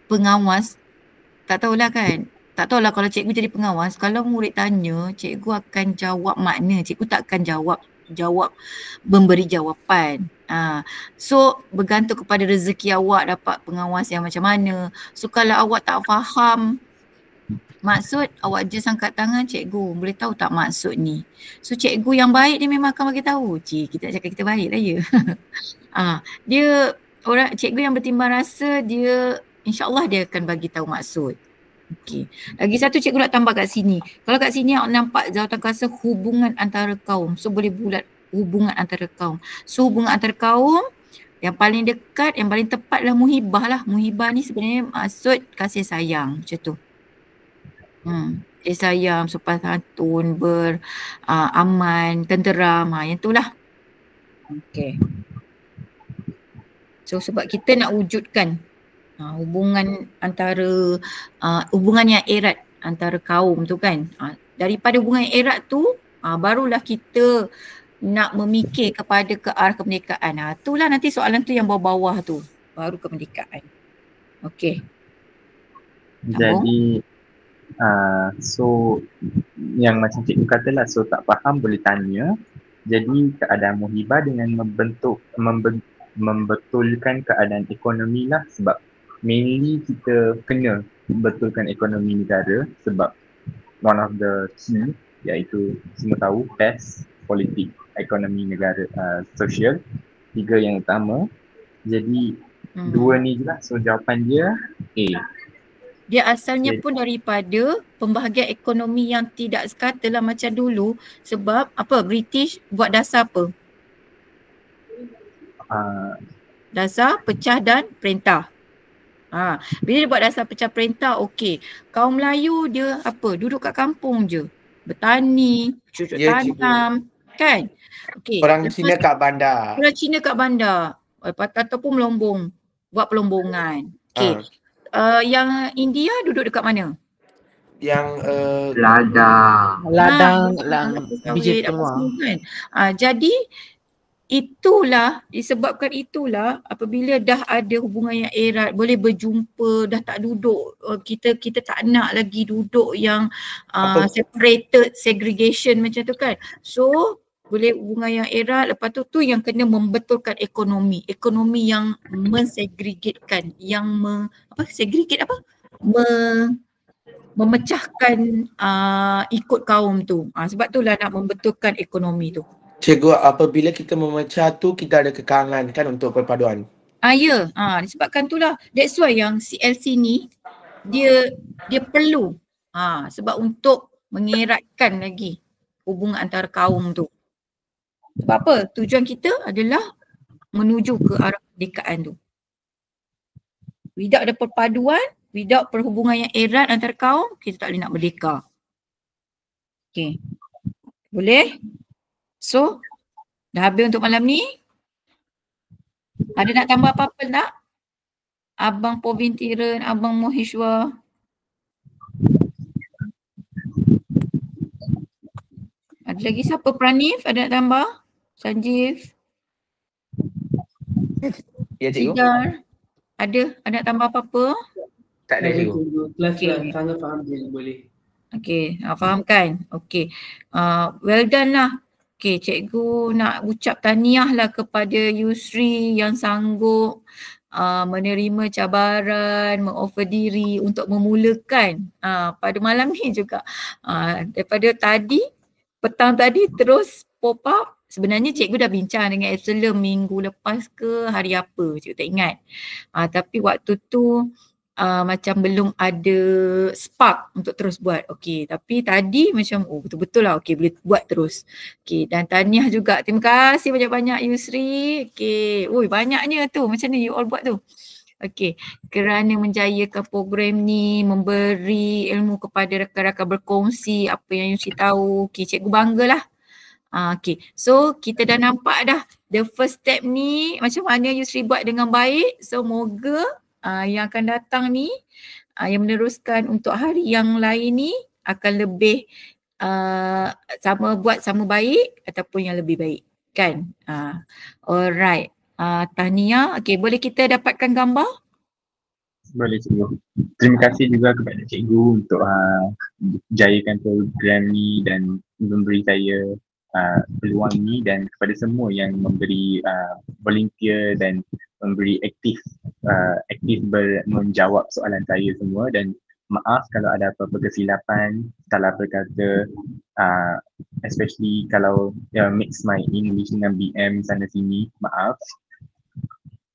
pengawas, tak tahulah kan. Tak tahulah kalau cikgu jadi pengawas, kalau murid tanya, cikgu akan jawab makna. Cikgu tak akan jawab memberi jawapan. So bergantung kepada rezeki awak dapat pengawas yang macam mana. So kalau awak tak faham maksud, awak just angkat tangan, cikgu boleh tahu tak maksud ni. So cikgu yang baik dia memang akan bagi tahu. Kita cakap kita baik lah ya. Dia orang cikgu yang bertimbang rasa, dia insya-Allah dia akan bagi tahu maksud. Okey. Lagi satu cikgu nak tambah kat sini. Kalau kat sini awak nampak jawatan kuasa hubungan antara kaum. So boleh bulat hubungan antara kaum. So hubungan antara kaum yang paling dekat, yang paling tepat adalah muhibah lah. Muhibah ni sebenarnya maksud kasih sayang macam tu. Kasih sayang, sopan santun, aman, tenteram, yang tu lah. Okey. So sebab kita nak wujudkan hubungan antara hubungan yang erat antara kaum tu kan. Daripada hubungan yang erat tu barulah kita nak memikir kepada ke arah kemerdekaan. Itulah nanti soalan tu yang bawah-bawah tu, baru kemerdekaan. Okey. Jadi so yang macam cikgu katalah, so tak faham boleh tanya. Jadi keadaan muhibah dengan membetulkan keadaan ekonomi lah, sebab mainly kita kena betulkan ekonomi negara sebab one of the key iaitu semua tahu PES, politik, ekonomi negara, sosial, tiga yang utama. Jadi dua ni je lah, so jawapan dia A. Dia asalnya pun daripada pembahagian ekonomi yang tidak sekata lah macam dulu, sebab apa, British buat dasar apa? Dasar, pecah dan perintah. Bila dia buat dasar pecah perintah, okey. Kaum Melayu dia apa? Duduk kat kampung je. Bertani, cucuk tanam, kan? Okey. Orang Cina kat bandar. Orang Cina kat bandar. Ataupun melombong. Buat pelombongan. Okey. Yang India duduk dekat mana? Yang ladang biji telur. Kan? Jadi itulah, disebabkan itulah apabila dah ada hubungan yang erat, boleh berjumpa, dah tak duduk, kita tak nak lagi duduk yang separated, segregation macam tu kan. So boleh hubungan yang erat, lepas tu yang kena membetulkan ekonomi yang mensegregatekan, yang memecahkan ikut kaum tu. Sebab itulah nak membetulkan ekonomi tu. Cikgu, apabila kita memecah tu, kita ada kekangan kan untuk perpaduan? Ya, disebabkan itulah. That's why yang CLC ni, dia perlu. Sebab untuk mengeratkan lagi hubungan antara kaum tu. Sebab apa? Tujuan kita adalah menuju ke arah kemerdekaan tu. Without ada perpaduan, without perhubungan yang erat antara kaum, kita tak boleh nak merdeka. Okay. Boleh? So, dah habis untuk malam ni. Ada nak tambah apa-apa tak? Abang Povin Tiran, Abang Mohishwa. Ada lagi siapa? Pranif ada nak tambah? Sanjeev? Ya cikgu. Sigar? Ada nak tambah apa-apa? Tak ada cikgu. Kelas sangat faham je, boleh. Okay, faham kan? Okay. Well done lah. Okay, cikgu nak ucap tahniah lah kepada Yusri yang sanggup menerima cabaran, mengoffer diri untuk memulakan pada malam ni juga. Daripada tadi, petang tadi terus pop up. Sebenarnya cikgu dah bincang dengan Epsilon minggu lepas ke hari apa, cikgu tak ingat. Tapi waktu tu macam belum ada spark untuk terus buat. Okey, tapi tadi macam betul-betul lah, okey boleh buat terus. Okey, dan tahniah juga. Terima kasih banyak-banyak Yusri. Okey, banyaknya tu. Macam mana you all buat tu? Okey, kerana menjayakan program ni, memberi ilmu kepada rakan-rakan, berkongsi apa yang Yusri tahu. Okey, cikgu banggalah. Okay, so kita dah nampak dah the first step ni macam mana Yusri buat dengan baik. So moga yang akan datang ni, yang meneruskan untuk hari yang lain ni akan lebih sama baik ataupun yang lebih baik kan. Alright, tahniah. Okay, boleh kita dapatkan gambar? Boleh cikgu. Terima kasih juga kepada cikgu untuk jayakan program ni dan memberi saya peluang ni, dan kepada semua yang memberi volunteer dan memberi aktif menjawab soalan saya semua. Dan maaf kalau ada apa-apa kesilapan, salah berkata, especially kalau mix my English dengan BM sana sini, maaf.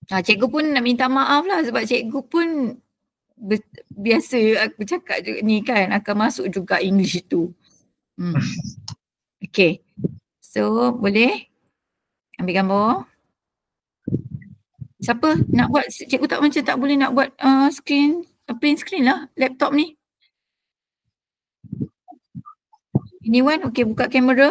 Cikgu pun nak minta maaf lah sebab cikgu pun biasa aku cakap ni kan, akan masuk juga English tu. Okay, so boleh ambil gambar. Siapa nak buat? Cikgu tak macam tak boleh nak buat print screen lah laptop ni. Anyone? Okay, buka kamera.